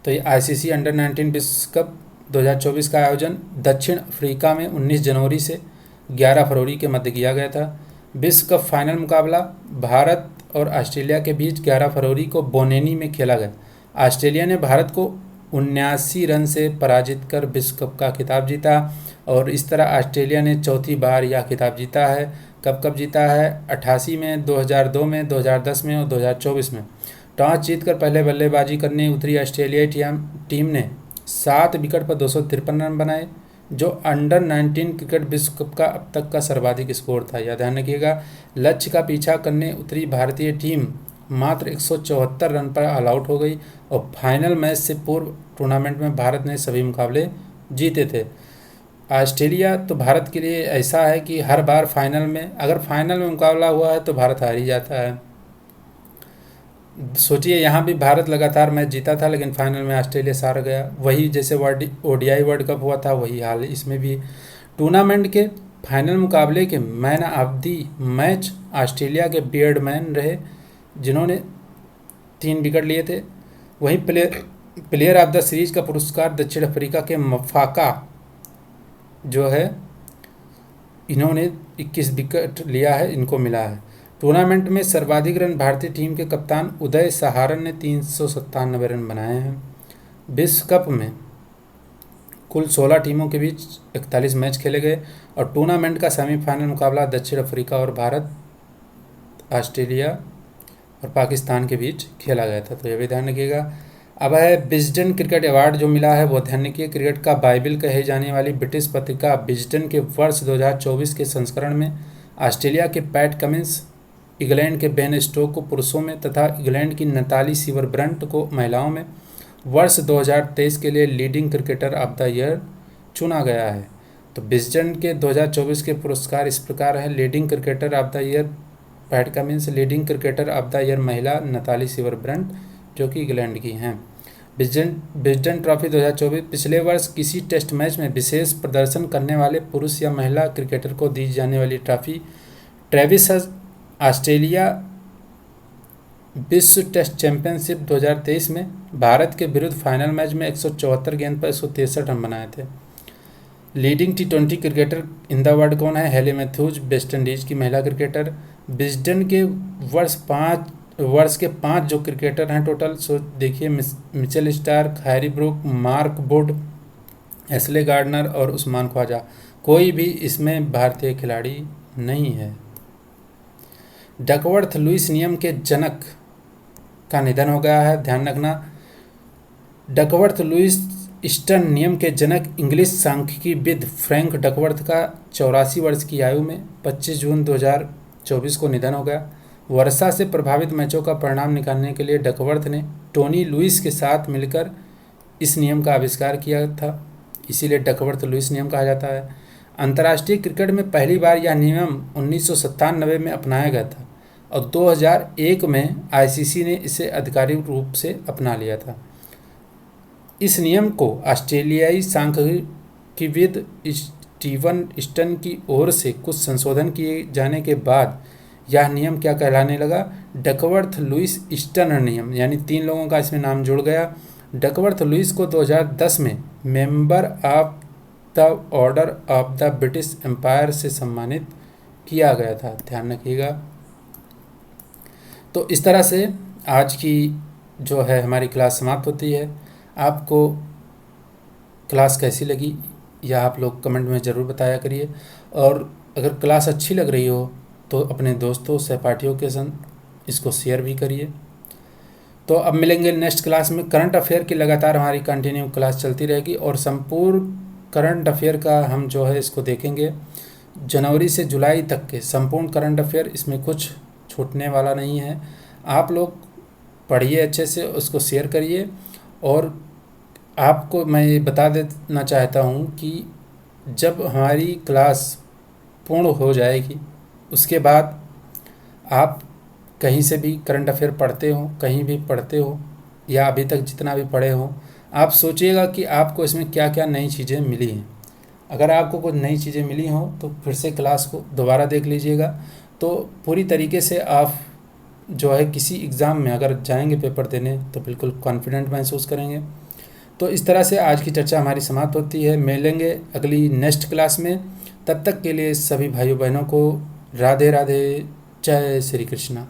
Speaker 1: तो ये आईसीसी अंडर 19 विश्व कप 2024 का आयोजन दक्षिण अफ्रीका में 19 जनवरी से 11 फरवरी के मध्य किया गया था। विश्व कप फाइनल मुकाबला भारत और ऑस्ट्रेलिया के बीच 11 फरवरी को बोनेनी में खेला गया। ऑस्ट्रेलिया ने भारत को 79 रन से पराजित कर विश्व कप का खिताब जीता और इस तरह ऑस्ट्रेलिया ने चौथी बार यह खिताब जीता है। कब कब जीता है? 88 में, 2002 में, 2010 में और 2024 में। टॉस जीतकर पहले बल्लेबाजी करने उतरी ऑस्ट्रेलियाई टीम ने 7 विकेट पर 253 रन बनाए, जो अंडर 19 क्रिकेट विश्व कप का अब तक का सर्वाधिक स्कोर था। यह ध्यान रखिएगा। लक्ष्य का पीछा करने उतरी भारतीय टीम मात्र 174 रन पर ऑल आउट हो गई और फाइनल मैच से पूर्व टूर्नामेंट में भारत ने सभी मुकाबले जीते थे। ऑस्ट्रेलिया तो भारत के लिए ऐसा है कि हर बार अगर फाइनल में मुकाबला हुआ है तो भारत हार ही जाता है। सोचिए, यहाँ भी भारत लगातार मैच जीता था लेकिन फाइनल में ऑस्ट्रेलिया हार गया। वही जैसे ओडीआई वर्ल्ड कप हुआ था वही हाल इसमें भी। टूर्नामेंट के फाइनल मुकाबले के man of the match Australia के बियर्डमैन रहे, जिन्होंने 3 विकेट लिए थे। वहीं प्लेयर ऑफ द सीरीज का पुरस्कार दक्षिण अफ्रीका के मफाका जो है, इन्होंने 21 विकेट लिया है, इनको मिला है। टूर्नामेंट में सर्वाधिक रन भारतीय टीम के कप्तान उदय सहारन ने 397 रन बनाए हैं। विश्व कप में कुल 16 टीमों के बीच 41 मैच खेले गए और टूर्नामेंट का सेमीफाइनल मुकाबला दक्षिण अफ्रीका और भारत, ऑस्ट्रेलिया और पाकिस्तान के बीच खेला गया था। तो यह भी ध्यान रखिएगा। अब है विजडन क्रिकेट अवार्ड जो मिला है, वो ध्यान रखिए। क्रिकेट का बाइबिल कहे जाने वाली ब्रिटिश पत्रिका विजडन के वर्ष 2024 के संस्करण में ऑस्ट्रेलिया के पैट कमिंस, इंग्लैंड के बेन स्टोक को पुरुषों में तथा इंग्लैंड की नताली सीवरब्रंट को महिलाओं में वर्ष 2023 के लिए leading cricketer of the year चुना गया है। तो विजडन के 2024 के पुरस्कार इस प्रकार है। Leading cricketer of the year PAT Cummins, leading cricketer of the year महिला नताली सीवरब्रंट जो कि इंग्लैंड की हैं। विजडन ट्रॉफी 2024 पिछले वर्ष किसी टेस्ट मैच में विशेष प्रदर्शन करने वाले पुरुष या महिला क्रिकेटर को दी जाने वाली ट्रॉफी। ट्रेविस ऑस्ट्रेलिया विश्व टेस्ट चैंपियनशिप 2023 में भारत के विरुद्ध फाइनल मैच में 174 गेंद पर 163 रन बनाए थे। Leading T20 cricketer in the world कौन है? हेली मैथ्यूज, वेस्ट इंडीज की महिला क्रिकेटर। विजडन के वर्ष के 5 जो क्रिकेटर हैं टोटल, सो देखिए, Mitchell Starc, Harry Brook, Mark Wood, Ashleigh Gardner और उस्मान ख्वाजा। कोई भी इसमें भारतीय खिलाड़ी नहीं है। डकवर्थ लुईस नियम के जनक का निधन हो गया है, ध्यान रखना। डकवर्थ लुईस ईस्टर्न नियम के जनक इंग्लिश सांख्यिकीविद फ्रैंक डकवर्थ का 84 वर्ष की आयु में 25 जून 2024 को निधन हो गया। वर्षा से प्रभावित मैचों का परिणाम निकालने के लिए डकवर्थ ने टोनी लुईस के साथ मिलकर इस नियम का आविष्कार किया था, इसीलिए डकवर्थ लुईस नियम कहा जाता है। अंतर्राष्ट्रीय क्रिकेट में पहली बार यह नियम 1997 में अपनाया गया था और 2001 में आईसीसी ने इसे आधिकारिक रूप से अपना लिया था। इस नियम को ऑस्ट्रेलियाई सांख्यिकीविद स्टीवन ईस्टन की ओर से कुछ संशोधन किए जाने के बाद यह नियम क्या कहलाने लगा? डकवर्थ लुईस ईस्टर्न नियम, यानी 3 लोगों का इसमें नाम जुड़ गया। डकवर्थ लुईस को 2010 में member of the Order of the British Empire से सम्मानित किया गया था, ध्यान रखिएगा। तो इस तरह से आज की जो है हमारी क्लास समाप्त होती है। आपको क्लास कैसी लगी या आप लोग कमेंट में ज़रूर बताया करिए, और अगर क्लास अच्छी लग रही हो तो अपने दोस्तों सहपाठियों के संग इसको शेयर भी करिए। तो अब मिलेंगे नेक्स्ट क्लास में। करंट अफेयर की लगातार हमारी कंटिन्यू क्लास चलती रहेगी और संपूर्ण करंट अफेयर का हम जो है इसको देखेंगे। जनवरी से जुलाई तक के संपूर्ण करंट अफेयर, इसमें कुछ छूटने वाला नहीं है। आप लोग पढ़िए अच्छे से, उसको शेयर करिए। और आपको मैं ये बता देना चाहता हूँ कि जब हमारी क्लास पूर्ण हो जाएगी, उसके बाद आप कहीं से भी करंट अफेयर पढ़ते हो, कहीं भी पढ़ते हो या अभी तक जितना भी पढ़े हो, आप सोचिएगा कि आपको इसमें क्या क्या नई चीज़ें मिली हैं। अगर आपको कुछ नई चीज़ें मिली हों तो फिर से क्लास को दोबारा देख लीजिएगा। तो पूरी तरीके से आप जो है किसी एग्ज़ाम में अगर जाएंगे पेपर देने तो बिल्कुल कॉन्फिडेंट महसूस करेंगे। तो इस तरह से आज की चर्चा हमारी समाप्त होती है। मिलेंगे अगली नेक्स्ट क्लास में। तब तक के लिए सभी भाइयों बहनों को राधे राधे, जय श्री कृष्णा।